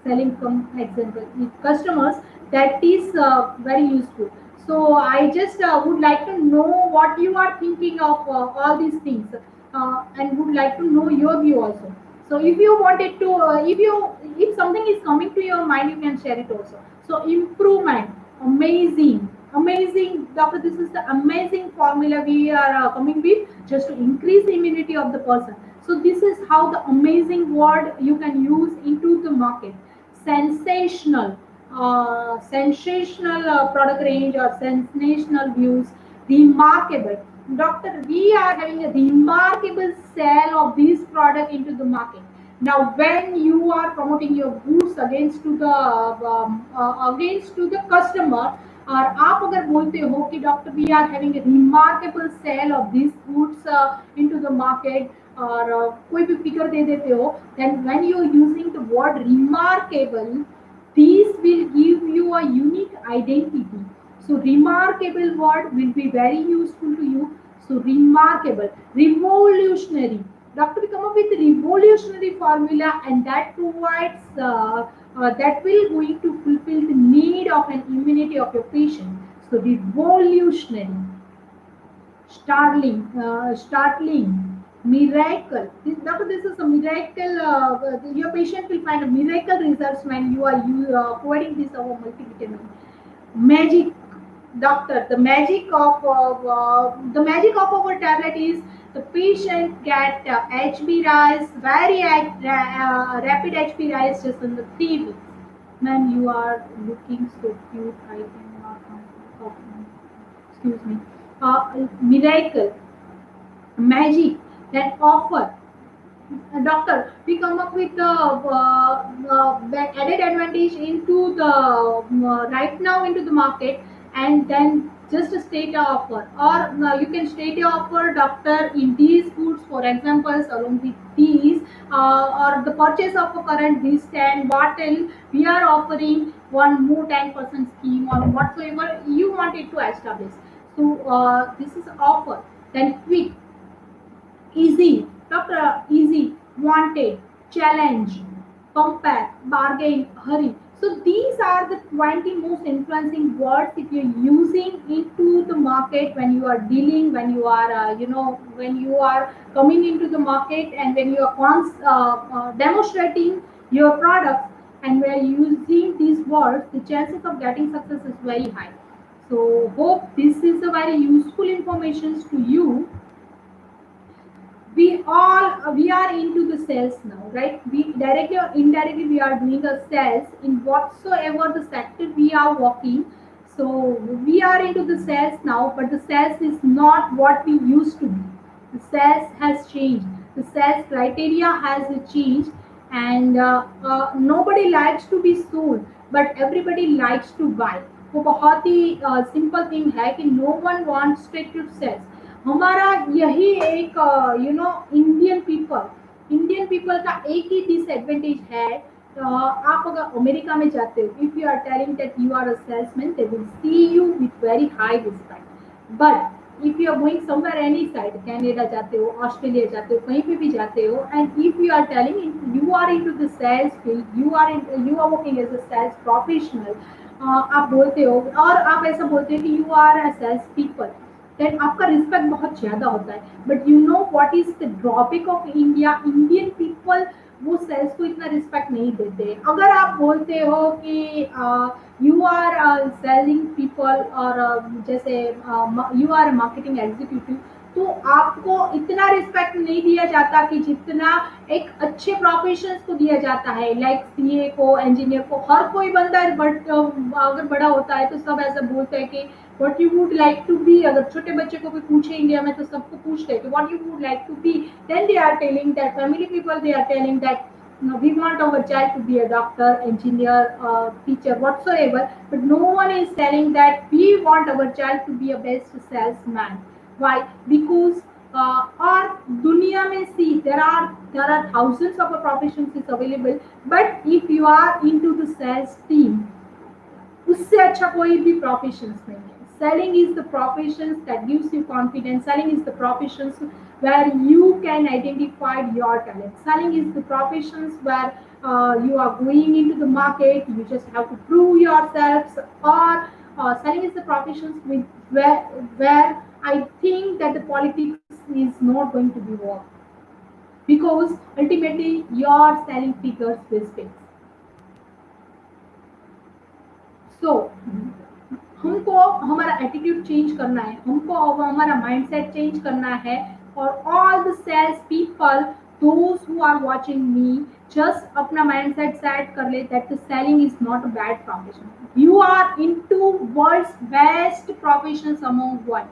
selling from example with customers, that is very useful. So I just would like to know what you are thinking of all these things and would like to know your view also. So if you wanted to if something is coming to your mind, you can share it also. So improvement, amazing, amazing, doctor, this is the amazing formula we are coming with just to increase the immunity of the person. So this is how the amazing word you can use into the market. Sensational, sensational product range or sensational views, remarkable. Doctor, we are having a remarkable sale of this product into the market. Now, when you are promoting your goods against to the customer, और आप अगर बोलते हो कि doctor we are having a remarkable sale of these goods into the market, और कोई भी figure दे देते हो, then when you are using the word remarkable, these will give you a unique identity. So remarkable word will be very useful to you. So remarkable, revolutionary. Doctor, we come up with revolutionary formula, and that provides that will going to fulfill the need of an immunity of your patient. So revolutionary, startling, miracle. This is a miracle. Your patient will find a miracle results when you are providing this our multivitamin. Magic, doctor. The magic of our tablet is the patient get HB rise, very rapid HB rise just in the 3 weeks. Ma'am, you are looking so cute. I cannot. Excuse me. Miracle, magic, that offer. Doctor, we come up with the added advantage into the right now into the market, and then just state a offer, or you can state a offer, doctor, in these goods, for examples, along with these, or the purchase of a current this 10 bottle, we are offering one more 10% scheme on whatsoever you wanted to establish. So this is offer. Then quick, easy, doctor, easy, wanted, challenge, compare, bargain, hurry. So these are the 20 most influencing words if you're using into the market when you are dealing, when you are, when you are coming into the market, and when you are demonstrating your products, and we are using these words, the chances of getting success is very high. So hope this is a very useful information to you. We are into the sales now, right? We directly or indirectly we are doing a sales in whatsoever the sector we are working. So we are into the sales now, but the sales is not what we used to be. The sales has changed, the sales criteria has changed, and nobody likes to be sold, but everybody likes to buy. वो बहुत ही simple thing है कि no one wants to sales. हमारा यही एक Indian people का एक ही disadvantage है. आप अगर अमेरिका में जाते हो, if you are telling that you are a salesman, they will see you with very high respect. But if you are going somewhere any side, Canada जाते हो, ऑस्ट्रेलिया जाते हो, कहीं पे भी जाते हो, and if you are telling you are into the sales field, you are working as a sales professional, आप बोलते हो और आप ऐसा बोलते हो कि you are a sales people, then आपका रिस्पेक्ट बहुत ज्यादा होता है. But you know what is the drawback of India? Indian people वो सेल्स को इतना रिस्पेक्ट नहीं देते. अगर आप बोलते हो कि यू आर सेलिंग पीपल, और जैसे यू आर मार्केटिंग एग्जीक्यूटिव, तो आपको इतना रिस्पेक्ट नहीं दिया जाता कि जितना एक अच्छे प्रोफेशंस को दिया जाता है. लाइक सीए को, इंजीनियर को, हर कोई बंदा है, बट अगर बड़ा होता है तो सब ऐसा बोलते हैं कि what you would like to be. अगर छोटे बच्चे को भी पूछे इंडिया में तो सबको पूछते हैं कि what you would like to be, then they are telling that, family people, they are telling that, no, we want our child to be a doctor, engineer, teacher, whatsoever, but no one is telling that we want our child to be a best salesman. Why? Because और दुनिया में see there are thousands of professions is available, but if you are into the sales team, उससे अच्छा कोई भी professions नहीं है. Selling is the professions that gives you confidence. Selling is the professions where you can identify your talent. Selling is the professions where you are going into the market, you just have to prove yourselves. Or selling is the professions where I think that the politics is not going to be work, because ultimately your selling figures will speak. So हम हमको हमारा attitude change करना है, हमको हमारा mindset change करना है। और all the sales people those who are watching me just अपना माइंडसेट सेट कर ले that the selling is not a bad profession, you are into worlds best professions among one.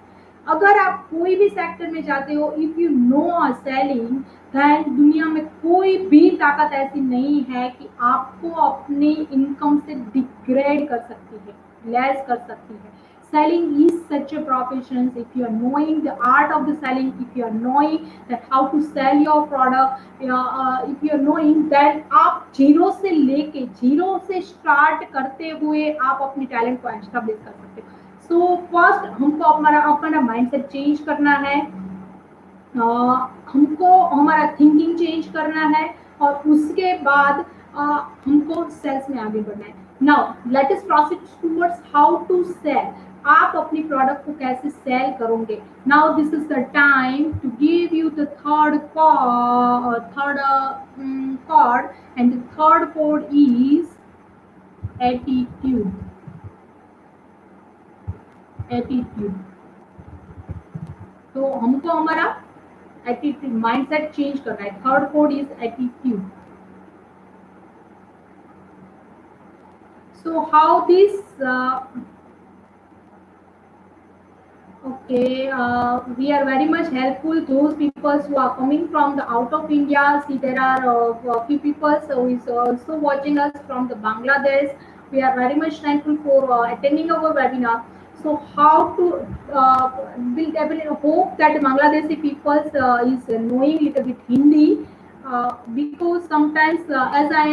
अगर आप कोई भी सेक्टर में जाते हो, if you know selling, then दुनिया में कोई भी ताकत ऐसी नहीं है कि आपको अपनी इनकम से डिग्रेड कर सकती है, लेस कर सकती है। Selling is such a profession. If you are knowing the art of the selling, if you are knowing that how to sell your product, if you are knowing that आप zero से start करते हुए आप अपनी talent को establish कर सकते हो। सो फर्स्ट हमको अपना माइंडसेट चेंज करना है, हमको हमारा थिंकिंग चेंज करना है, और उसके बाद हमको सेल्स में आगे बढ़ना है। Now let us proceed towards how to sell. आप अपनी प्रोडक्ट को कैसे सेल करोगे। Now this is the time to give you the third cord, and the third cord is attitude. तो हमको हमारा एटीट्यूड माइंडसेट चेंज करना है। Third code is attitude. So how this we are very much helpful those people who are coming from the out of India. See, there are a few people who is also watching us from the Bangladesh. We are very much thankful for attending our webinar. So how to we'll definitely hope that Bangladeshi people is knowing little bit Hindi, because sometimes as I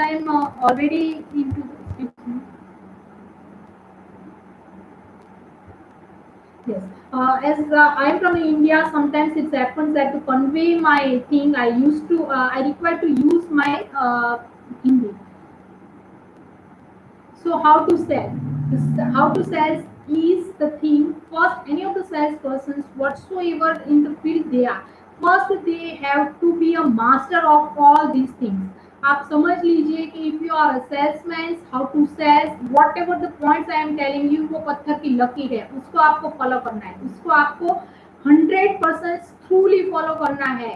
am already into. Yes, as I am from India, sometimes it happens that to convey my thing, I require to use my Hindi. So how to sell? How to sell is the thing. First, any of the salespersons, whatsoever in the field they are, first they have to be a master of all these things. आप समझ लीजिए कि if you are a salesman, how to sell, whatever the points I am telling you, वो पत्थर की लकीर है, उसको आपको फॉलो करना है, उसको आपको 100% ट्रूली फॉलो करना है।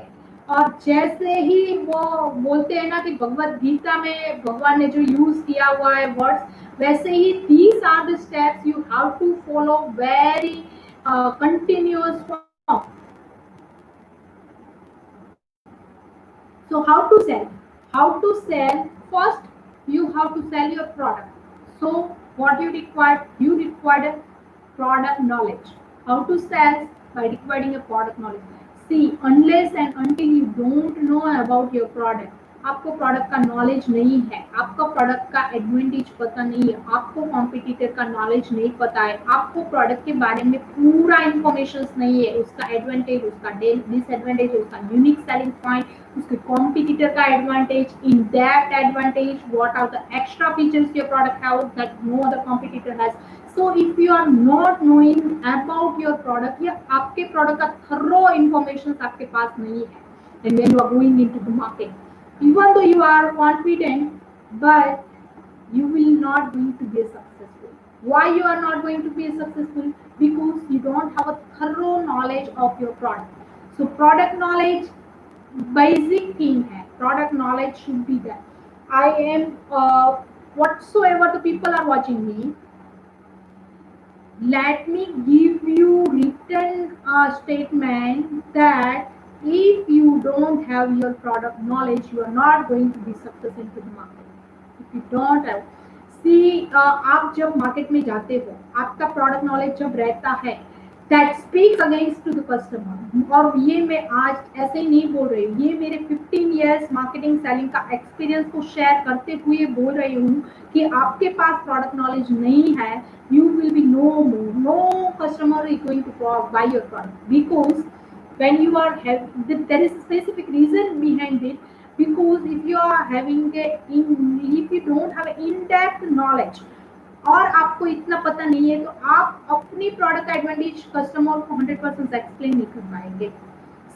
और जैसे ही वो बोलते हैं ना कि भगवत गीता में भगवान ने जो यूज किया हुआ है वर्ड्स, वैसे ही these are the steps you have to follow very continuous form. So how to sell? First you have to sell your product. So what you require? You require a product knowledge. How to sell? By requiring a product knowledge. See, unless and until you don't know about your product, आपको product का knowledge नहीं है, आपको product का advantage पता नहीं है, आपको कॉम्पिटिटर का नॉलेज नहीं पता है, आपको प्रोडक्ट के बारे में पूरा इंफॉर्मेशन नहीं है, उसका एडवांटेज, उसका डिसएडवांटेज, उसका यूनिक सेलिंग पॉइंट, उसके कॉम्पिटिटर का advantage, in that advantage, what are the extra features your product have that no other competitor has. So if you are not knowing about your product, या आपके product का thorough information आपके पास नहीं है, and when you are going into the market, even though you are confident, but you will not going to be successful. Why you are not going to be successful? Because you don't have a thorough knowledge of your product. So product knowledge basic thing hai, product knowledge should be there. I am whatsoever the people are watching me, let me give you written statement that if you don't have your product knowledge, you are not going to be successful into the market. If you don't have, see, आप जब market में जाते हो, आपका product knowledge जब रहता है, that speaks against to the customer. और ये मैं आज ऐसे ही नहीं बोल रही हूँ, ये मेरे 15 years मार्केटिंग सेलिंग का एक्सपीरियंस को शेयर करते हुए बोल रही हूँ कि आपके पास प्रोडक्ट नॉलेज नहीं है, you will be no customer is going to buy your product, because when you are there is a specific reason behind it, because if you are having if you don't have in-depth knowledge और आपको इतना पता नहीं है, तो आप अपनी product advantage customer को 100% एक्सप्लेन नहीं कर पाएंगे।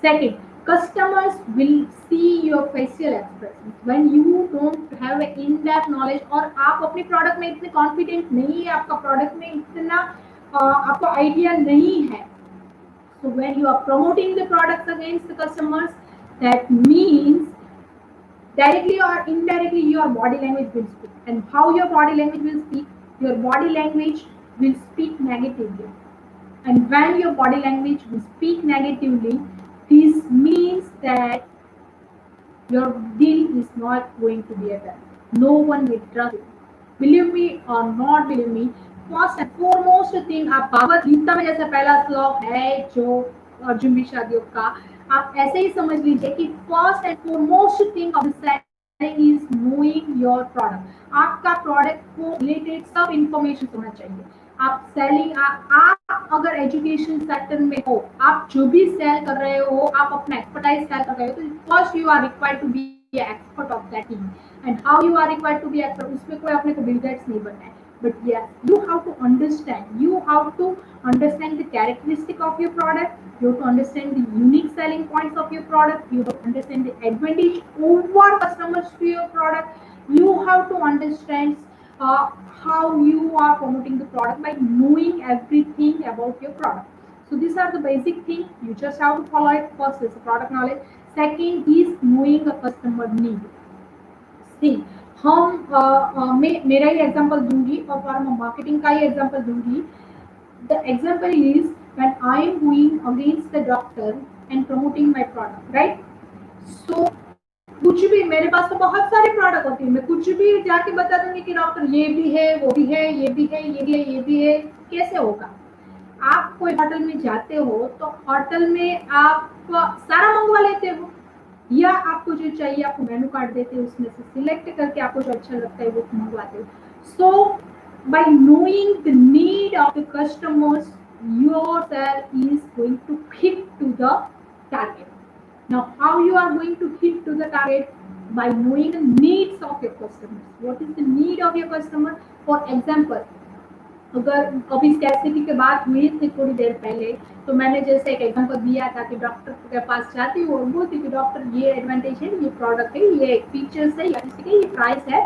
Second, Customers will see your facial expressions when you don't have a in depth knowledge और आप अपने प्रोडक्ट में इतने कॉन्फिडेंट नहीं है, आपका प्रोडक्ट में इतना आपको आइडिया नहीं है. So when you are promoting the products against the customers, that means directly or indirectly your body language will speak. And how your body language will speak? Your body language will speak negatively. And when your body language will speak negatively, this means that your deal is not going to be a done. No one will trust you. Believe me or not believe me, first and foremost thing, आप भागवत गीता में जैसे पहला श्लोक है जो अर्जुन विषाद योग का, आप ऐसे ही समझ लीजिए कि first and foremost thing of selling is knowing your product. आपका प्रोडक्ट को रिलेटेड सब इंफॉर्मेशन होना चाहिए. आप सेलिंग, आप अगर एजुकेशन सेक्टर में हो, आप जो भी सेल कर रहे हो, आप अपना एक्सपर्टाइज सेल कर रहे हो, तो first you are required to be expert of that thing. And how you are required to be expert, उसमें कोई अपने को बिल्डर्स नहीं बनना है. But yes, you have to understand. You have to understand the characteristic of your product. You have to understand the unique selling points of your product. You have to understand the advantage over customers to your product. You have to understand uh, how you are promoting the product by knowing everything about your product. So these are the basic things. You just have to follow it. First is product knowledge. Second is knowing the customer need. See, मेरा ही example दूंगी और pharma marketing का ही example दूंगी. The example is when I am going against the doctor and promoting my product, right. So कुछ भी, मेरे पास तो बहुत सारे प्रोडक्ट होते हैं, मैं कुछ भी जाके बता दूंगी कि डॉक्टर ये भी है, वो भी है, ये भी है, ये भी है, ये भी है. कैसे होगा? आप कोई होटल में जाते हो तो होटल में आप सारा मंगवा लेते हो, या आपको जो चाहिए आपको मेनू कार्ड देते हैं, उसमें से सिलेक्ट करके आपको जो अच्छा लगता है वो मंगवाते हो. So by knowing the need of the customers, your sale is going to hit to the target. Now how you are going to hit to the target? By knowing the needs of your customers. What is the need of your customer? For example, अगर अभी scarcity की बात हुई थी थोड़ी देर पहले, तो मैंने जैसे एक एग्जांपल दिया था कि डॉक्टर के पास जाती हूँ और बोलती कि डॉक्टर ये एडवांटेज है, ये प्रोडक्ट है, ये फीचर्स है, ये प्राइस है,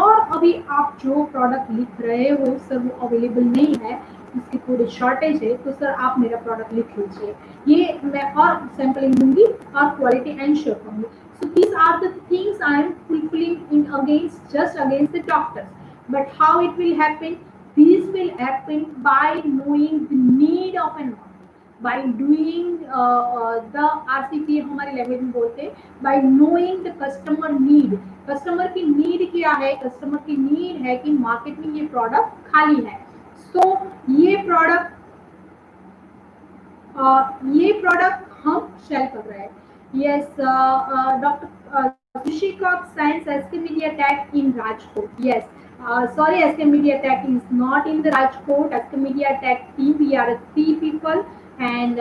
और अभी आप जो प्रोडक्ट लिख रहे हो सर वो अवेलेबल नहीं है, इसकी थोड़ी शॉर्टेज है, तो सर आप मेरा प्रोडक्ट लिख लीजिए. ये मैं और सैम्पलिंग दूंगी और क्वालिटी एंश्योर करूंगी. So these are the things I am fulfilling in against, just against the doctors. But how it will happen? This will happen by knowing the need of an market, by doing the RCP हमारे language में बोलते हैं, by knowing the customer need. Customer की need क्या है? Customer की need है कि मार्केट में ये प्रोडक्ट खाली है. सो ये प्रोडक्ट हम सेल कर रहे हैं. Yes, doctor Sushika Science Skmediatech in Rajkot. Yes. Sorry, Skmediatech is not in the Rajkot. Skmediatech team, we are 3 people, and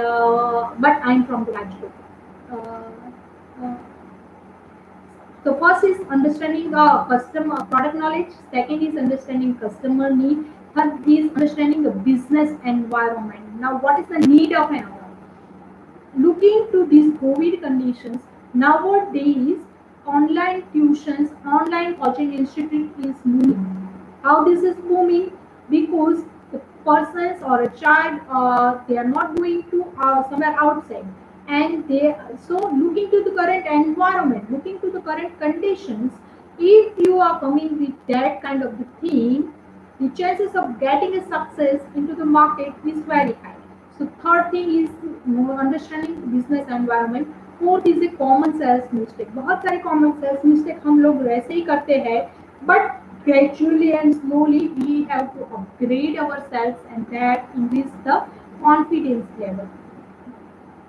but I'm from the Rajkot. So first is understanding customer product knowledge. Second is understanding customer need. Third is understanding the business environment. Now, what is the need of an organization? Looking to these COVID conditions, nowadays online tuitions, online coaching institute is booming. How this is booming? Because the persons or a child, they are not going to somewhere outside, and they so looking to the current environment, looking to the current conditions. If you are coming with that kind of the thing, the chances of getting a success into the market is very high. So third thing is understanding business environment. Fourth is a common sales mistake. बहुत सारे common sales mistake हम लोग वैसे ही करते हैं, but gradually and slowly we have to upgrade our sales and that increase the confidence level.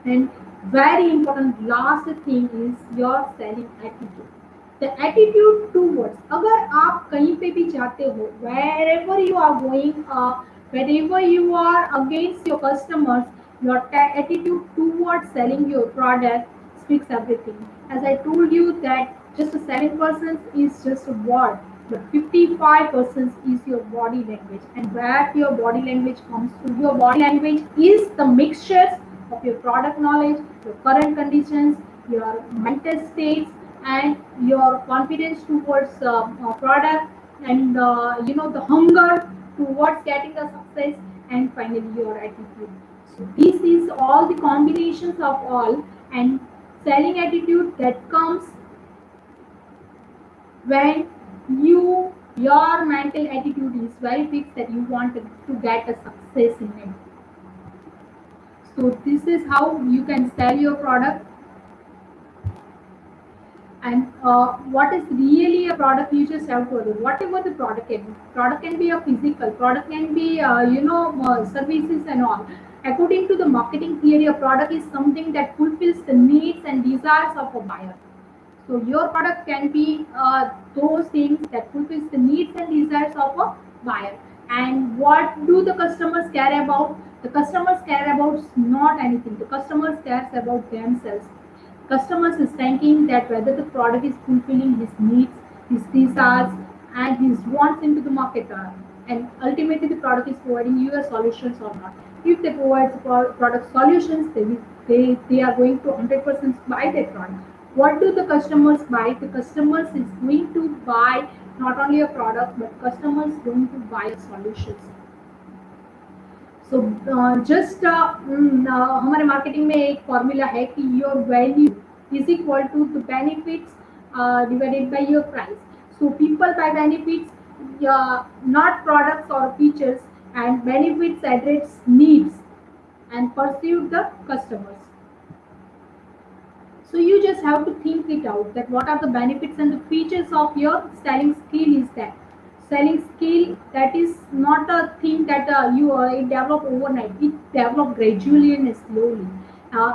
And very important last thing is your selling attitude. The attitude towards, अगर आप कहीं पे भी जाते हो, wherever you are going, wherever you are against your customers, your attitude towards selling your product speaks everything. As I told you that just a 7% is just a word, but 55% is your body language. And where your body language comes to, your body language is the mixtures of your product knowledge, your current conditions, your mental states, and your confidence towards product, and the hunger towards getting the success, and finally your attitude. So this is all the combinations of all, and selling attitude that comes when your mental attitude is very fixed that you want to get a success in it. So this is how you can sell your product. And what is really a product, you just have to order whatever the product can be. Product can be a physical product, can be services and all. According to the marketing theory, a product is something that fulfills the needs and desires of a buyer. So your product can be those things that fulfills the needs and desires of a buyer. And what do the customers care about? The customers care about not anything. The customers cares about themselves. Customers is thinking that whether the product is fulfilling his needs, his desires, and his wants into the market, and ultimately the product is providing you a solutions or not. If they provide product solutions, they are going to 100% buy that product. What do the customers buy? The customers is going to buy not only a product, but customers going to buy solutions. So just हमारे marketing में एक formula है कि your value is equal to the benefits divided by your price. So people buy benefits, not products or features, and benefits address needs and pursue the customers. So you just have to think it out that what are the benefits and the features of your selling skill is that. Selling skill, that is not a thing that you it develop overnight. It develop gradually and slowly.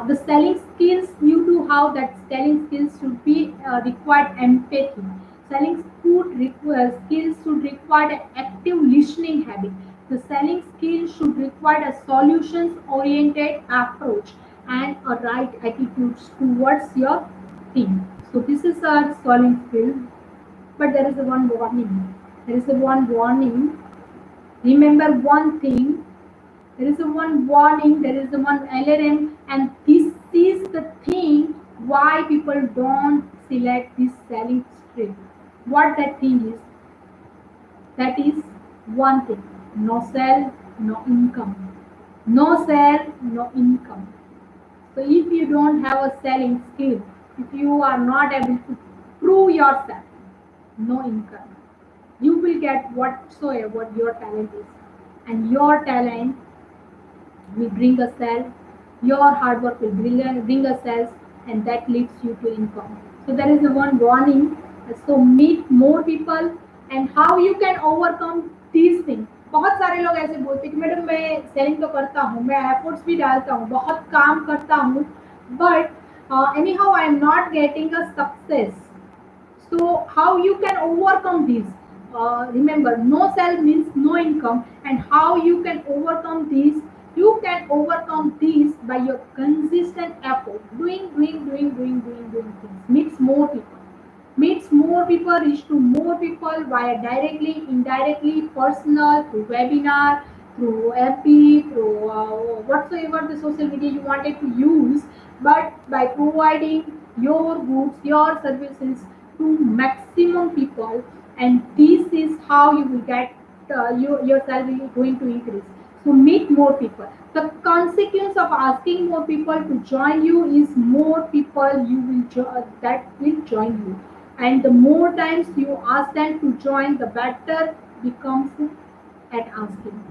The selling skills you do have that selling skills should be required empathy. Selling skills should require an active listening habit. The selling skill should require a solutions oriented approach and a right attitudes towards your team. So this is a selling skill. But there is a one warning. There is a one warning. Remember one thing. There is a one warning. There is a one alarm, and this is the thing why people don't select this selling skill. What that thing is? That is one thing. No sell, no income. No sell, no income. So if you don't have a selling skill, if you are not able to prove yourself, no income. You will get whatsoever your talent is. And your talent will bring a sale, your hard work will bring a sales, and that leads you to income. So there is a one warning. So meet more people, and how you can overcome these things. बहुत सारे लोग ऐसे बोलते हैं कि madam मैं selling तो करता हूँ, मैं एफर्ट्स भी डालता हूँ, बहुत काम करता हूँ, but any how I am not getting a success. So how you can overcome these? Remember, no sale means no income, and how you can overcome these? You can overcome these by your consistent effort, doing things. Meets more people, reach to more people via directly, indirectly, personal, through webinar, through FB, through whatsoever the social media you wanted to use, but by providing your goods, your services to maximum people, and this is how you will get your salary going to increase. So meet more people. The consequence of asking more people to join you is more people you will that will join you, and the more times you ask them to join, the better becomes at asking.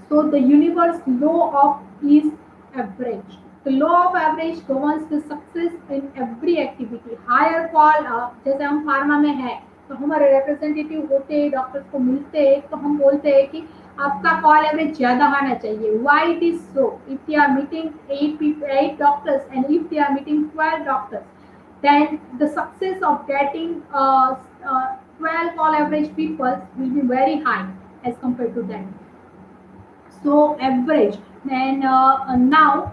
So the universe law of is average. The law of average governs the success in every activity. Higher call, जैसे हम pharma में है तो हमारे representative होते हैं, doctors को मिलते हैं, तो हम बोलते हैं कि आपका कॉल एवरेज ज़्यादा आना चाहिए. Why it is so? If they are meeting 8 doctors, and if they are meeting 12 doctors, then the success of getting 12 call average people will be very high as compared to them. So average. And now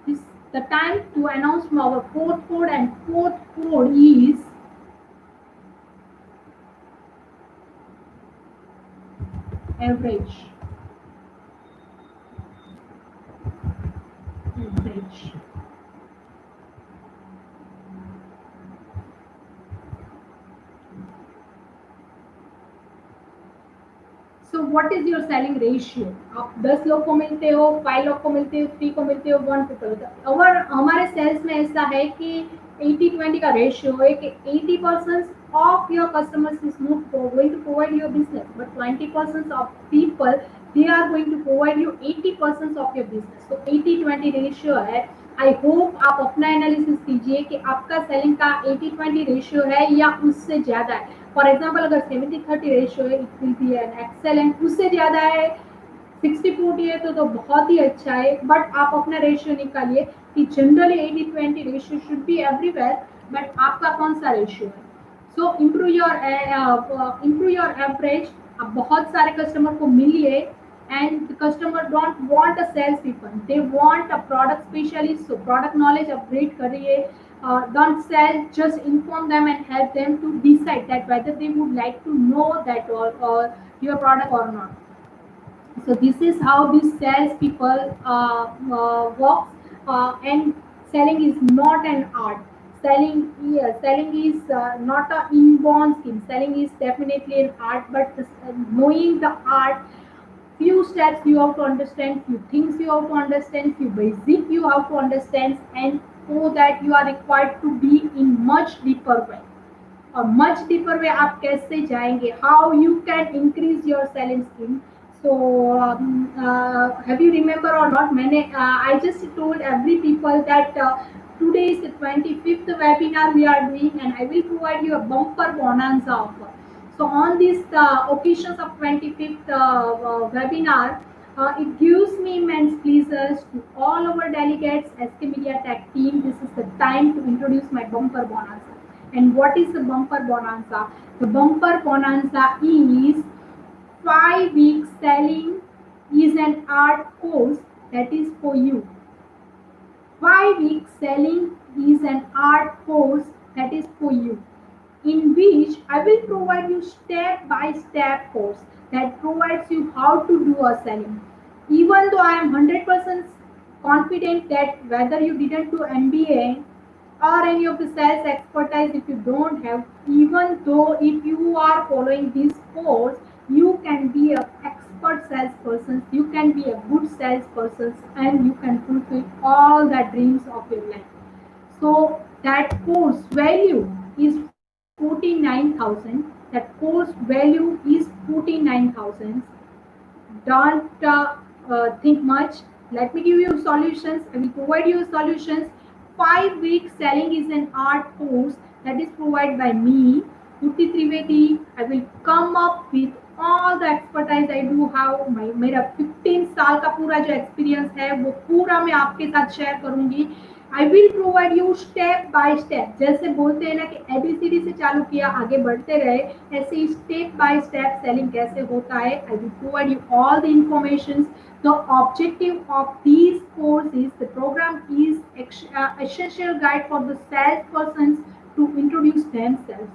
this the time to announce our fourth code, and fourth code is average. Average. So what is your selling ratio? आप 10 लोग को मिलते हो, 5 लोग को मिलते हो, 3 को मिलते हो, 1 पीपल होता है। और हमारे सेल्स में ऐसा है कि 80-20 का रेशियो है कि 80% of your customers is not going to provide your business, but 20% of people they are going to provide you 80% of your business. So 80-20 ratio है। आई होप आप अपना एनालिसिस कीजिए कि आपका सेलिंग का 80-20 रेशियो है या उससे ज्यादा है। फॉर एग्जाम्पल अगर 70-30 रेशियो है, it will be an excellent. उससे ज्यादा है, 60-40 है, तो बहुत ही अच्छा है। बट आप अपना रेशियो निकालिए कि generally 80-20 ratio should be everywhere, but आपका कौन सा रेशियो है? सो इम्प्रूव योर एवरेज। आप बहुत सारे कस्टमर को मिलिए, and the customer don't want a sales people, they want a product specialist. So product knowledge upgrade करिए। Don't sell, just inform them and help them to decide that whether they would like to know that or your product or not. So this is how these sales people works. And selling is not an art. Selling is not a inborn skill. Selling is definitely an art, but knowing the art, few steps you have to understand, few things you have to understand, few basic you have to understand, and so that you are required to be in much deeper way. और much deeper वे आप कैसे जाएंगे, how you can increase your selling skill. So have you remember और not, मैंने I just told every people that today is the 25th webinar we are doing, and I will provide you a bumper bonanza offer. So on this occasions of 25th webinar, it gives me immense pleasures to all our delegates, Skmediatech team. This is the time to introduce my bumper bonanza. And what is the bumper bonanza? The bumper bonanza is 5 weeks selling is an art course that is for you. 5 weeks selling is an art course that is for you, in which I will provide you step-by-step course that provides you how to do a selling. Even though I am 100% confident that whether you didn't do MBA or any of the sales expertise, if you don't have, even though if you are following this course, you can be an expert salesperson, you can be a good salesperson, and you can fulfill all the dreams of your life. So that course value is 49,000. That course value is 49,000. Don't think much. Let me give you solutions. I will provide you solutions. 5 weeks selling is an art course that is provided by me, Uti Trivedi. I will come up with all the expertise I do have. मेरा 15 साल का पूरा जो experience है वो पूरा मैं आपके साथ शेयर करूंगी। I will provide you step by step. जैसे बोलते हैं ना कि ABCD से चालू किया आगे बढ़ते रहे, ऐसे ही स्टेप बाय स्टेप सेलिंग कैसे होता है। I will provide you all the information. The objective of these courses, the program is essential guide for the salespersons to introduce themselves,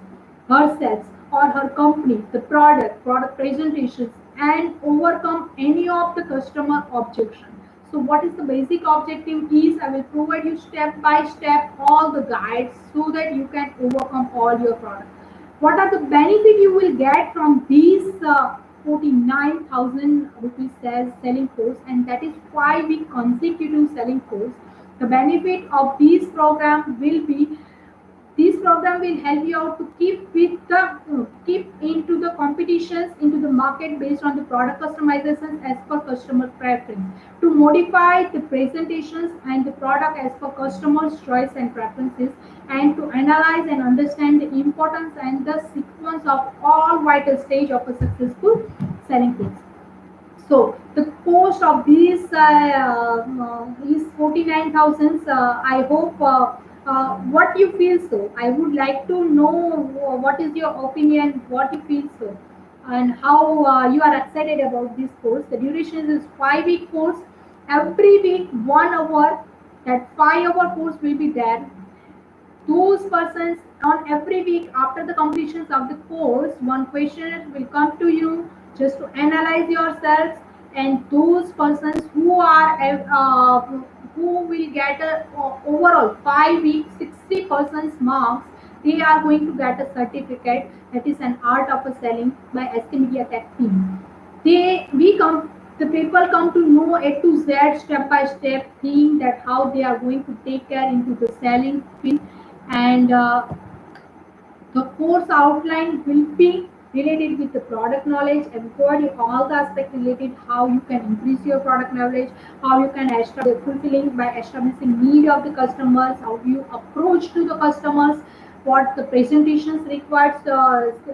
herself, or her company, the product presentations, and overcome any of the customer objections. So what is the basic objective is I will provide you step by step all the guides so that you can overcome all your products. What are the benefit you will get from these 49,000 rupees selling course, and that is 5 week consecutive selling course. The benefit of this program will be, this program will help you out to keep into the competitions, into the market based on the product customizations as per customer preference, to modify the presentations and the product as per customer's choice and preferences, and to analyze and understand the importance and the sequence of all vital stage of a successful selling phase. So the cost of these is 49,000. I hope what you feel so. I would like to know what is your opinion, what you feel so, and how you are excited about this course. The duration is 5 week course. Every week 1 hour. That 5 hour course will be there. Those persons on every week after the completion of the course, one question will come to you just to analyze yourselves, and those persons who are who will get a overall 5 week 60% marks, they are going to get a certificate that is an art of a selling by Skmediatech team. they we come the people come to know A to Z step by step thing that how they are going to take care into the selling field, and the course outline will be related with the product knowledge and provide you all the aspects related how you can increase your product knowledge, how you can establish fulfilling by establishing need of the customers, how you approach to the customers, what the presentations requires,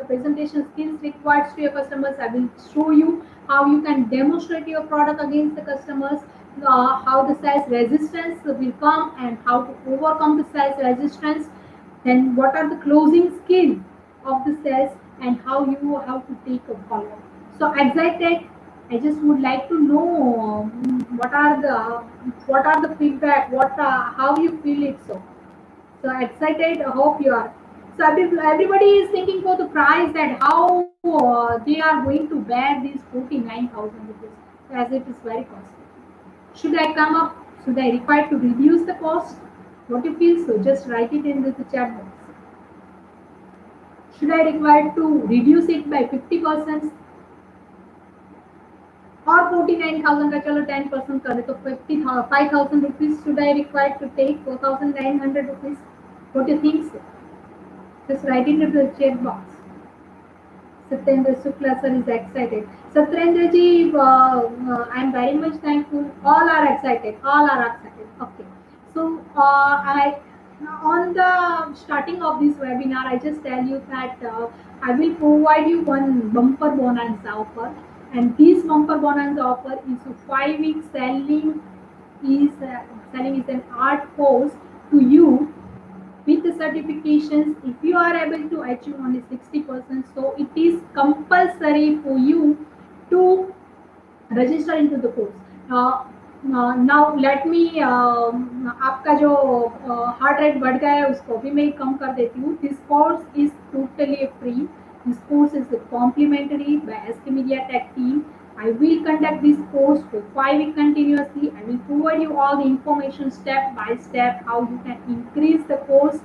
presentation skills required to your customers. I will show you how you can demonstrate your product against the customers, how the sales resistance will come and how to overcome the sales resistance, then what are the closing skills of the sales and how you have to take a follow. So excited. I just would like to know what are the feedback, how you feel it so. So excited. I hope you are. So everybody is thinking for the price that how they are going to bear these 49,000 rupees as it is very costly. Should I come up? Should I require to reduce the cost? What you feel so? Just write it in the chat box. Should I require to reduce it by 50% or 49,000 का चलो 10% करे तो 5,000 rupees should I require to take 4,900 rupees? What do you think so? Just write it in the chat box. Satyendra Shukla sir is excited. Satyendra ji, I'm very much thankful. All are excited. All are excited. Okay. So I on the starting of this webinar, I just tell you that I will provide you one bumper bonanza offer, and this bumper bonanza offer is a 5 week selling is an art course to you with the certifications. If you are able to achieve only 60%, so it is compulsory for you to register into the course. Now let me आपका जो heart rate बढ़ गया है उसको भी मैं कम कर देती हूँ. This course is totally free. This course is complimentary by Skmediatech team. I will conduct this course for 5 weeks continuously. I will provide you all the information step by step how you can increase the course,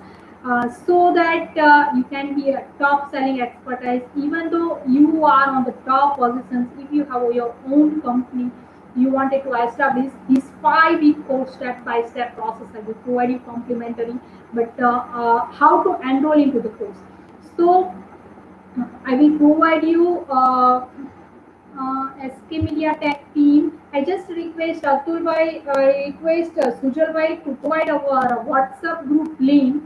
so that you can be a top selling expertise. Even though you are on the top positions, if you have your own company, you wanted to establish this 5 week course step by step process, I will provide you complimentary. But how to enroll into the course? So I will provide you Skmediatech team. I just request Atul bhai, request Sujal bhai to provide our WhatsApp group link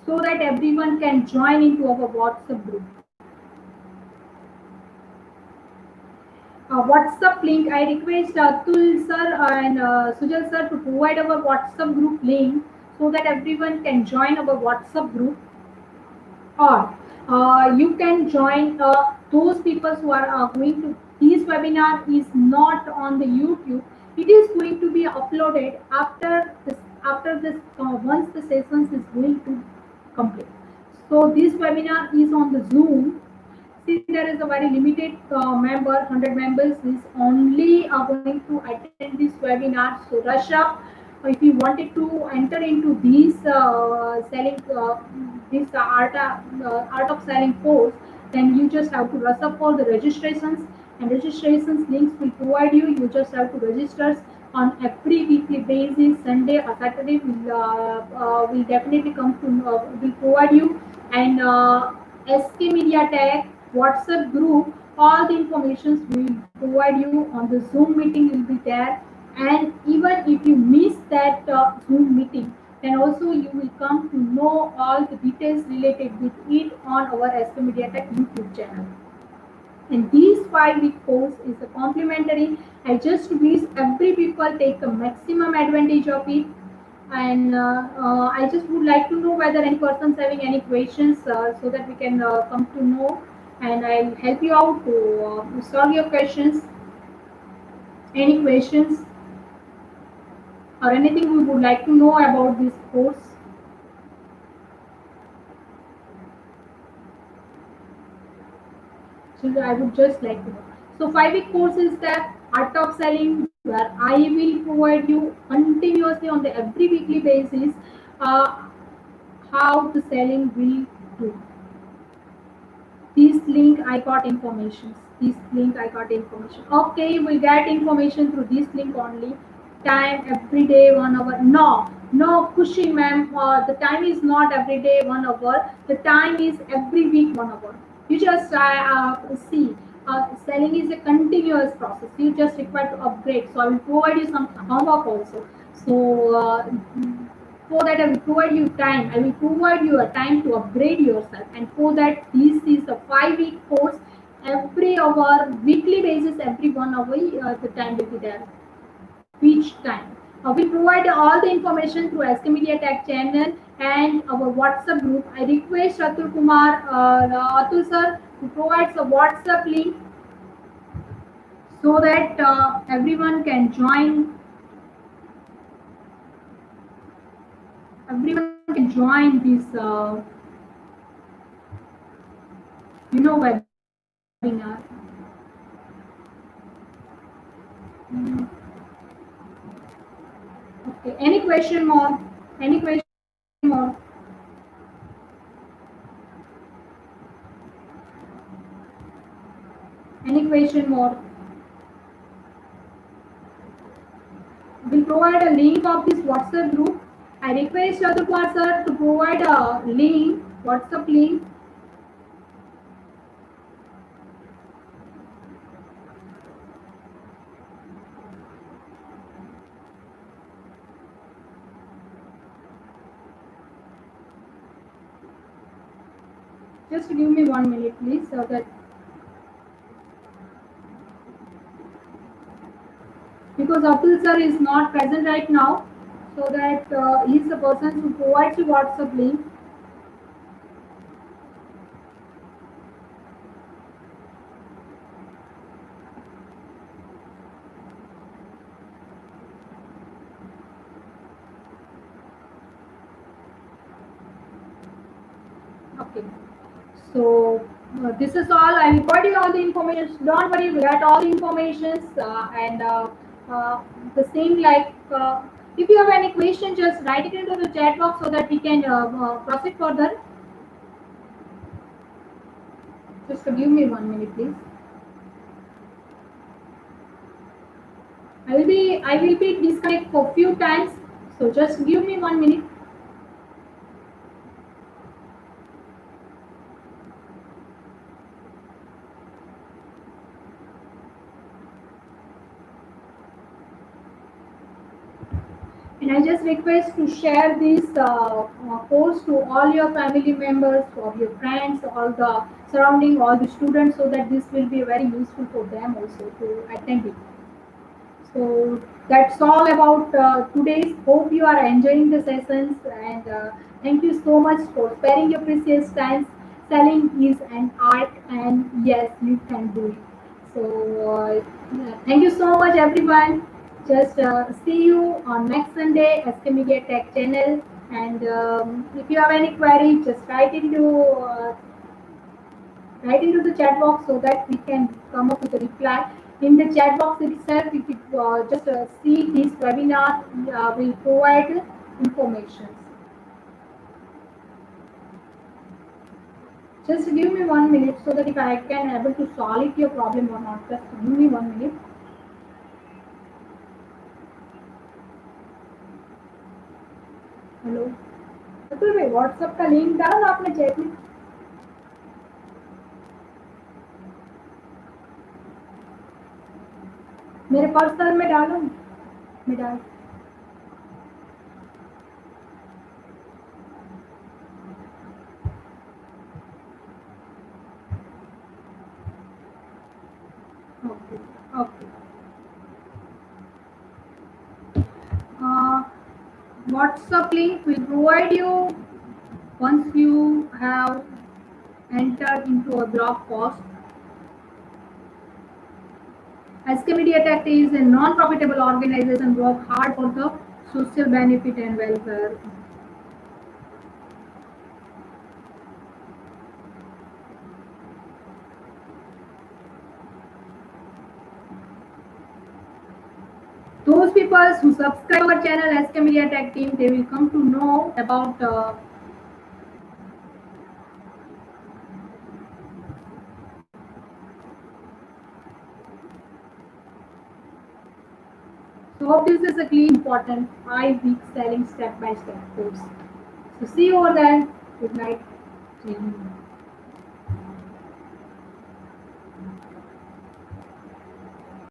so that everyone can join into our WhatsApp group. WhatsApp link, I request Atul sir and Sujal sir to provide our WhatsApp group link so that everyone can join our WhatsApp group. Or you can join those people who are going to, this webinar is not on the YouTube. It is going to be uploaded after this once the sessions is going to complete. So this webinar is on the Zoom. See, there is a very limited member, 100 members is only going to attend this webinar. So rush up. If you wanted to enter into this selling this art of selling course, then you just have to rush up for the registrations, and registrations links will provide you. You just have to register on every weekly basis. Sunday or Saturday will definitely come to will provide you. And Skmediatech WhatsApp group, all the informations will provide you on the Zoom meeting will be there. And even if you miss that Zoom meeting, then also you will come to know all the details related with it on our Skmediatech YouTube channel. And this 5 week course is a complimentary. I just wish every people take the maximum advantage of it. And I just would like to know whether any person's having any questions, so that we can come to know, and I'll help you out to solve your questions. Any questions or anything we would like to know about this course? So I would just like to know. So 5 week course is that art of selling, where I will provide you continuously on the every weekly basis how the selling will do. This link I got information. this link I got information. Okay, we get information through this link only. Time every day 1 hour. No, no, Kushi ma'am. The time is not every day 1 hour. The time is every week 1 hour. You just see. Selling is a continuous process. You just require to upgrade. So I will provide you some homework also. So for that I will provide you time. I will provide you a time to upgrade yourself. And for that, this is a 5 week course. Every hour, weekly basis, every 1 hour, the time will be there. Each time. We provide all the information through Skmediatech channel and our WhatsApp group. I request Atul Kumar, Atul sir, to provide a WhatsApp link so that everyone can join. Everyone can join this, webinar. Mm, Okay. Any question more? Any question more? Any question more? We'll provide a link of this WhatsApp group. I request Atul Kumar sir to provide a link, WhatsApp link. Just give me 1 minute, please, so that because Atul sir is not present right now, so that he's the person who provides the WhatsApp link. Okay. So this is all. I will provide you all the information. Don't worry, we got all the information and uh, the same like. If you have any question, just write it into the chat box so that we can proceed further. Just give me 1 minute, please. I will be disconnect for few times. So just give me 1 minute. And I just request to share this course to all your family members, or your friends, all the surrounding, all the students, so that this will be very useful for them also to attend it. So that's all about today's. Hope you are enjoying the sessions, and thank you so much for sparing your precious time. Selling is an art, and yes, you can do it. So yeah, thank you so much, everyone. Just see you on next Sunday, SK Media Tech channel. And if you have any query, just write into the chat box so that we can come up with a reply. In the chat box itself, if you just see this webinar, will provide information. Just give me 1 minute so that if I can able to solve your problem or not. Just give me 1 minute. Hello Atul भाई WhatsApp का link डालो ना आपने chat में मेरे personal में डालो मैं डाल okay okay WhatsApp link will provide you once you have entered into a blog post. Skmediatech is a non-profitable organization work hard for the social benefit and welfare. Those people who subscribe our channel Skmediatech team, they will come to know about So hope this is a clean, important 5 week selling step by step course. So see you over there. Good night. See you.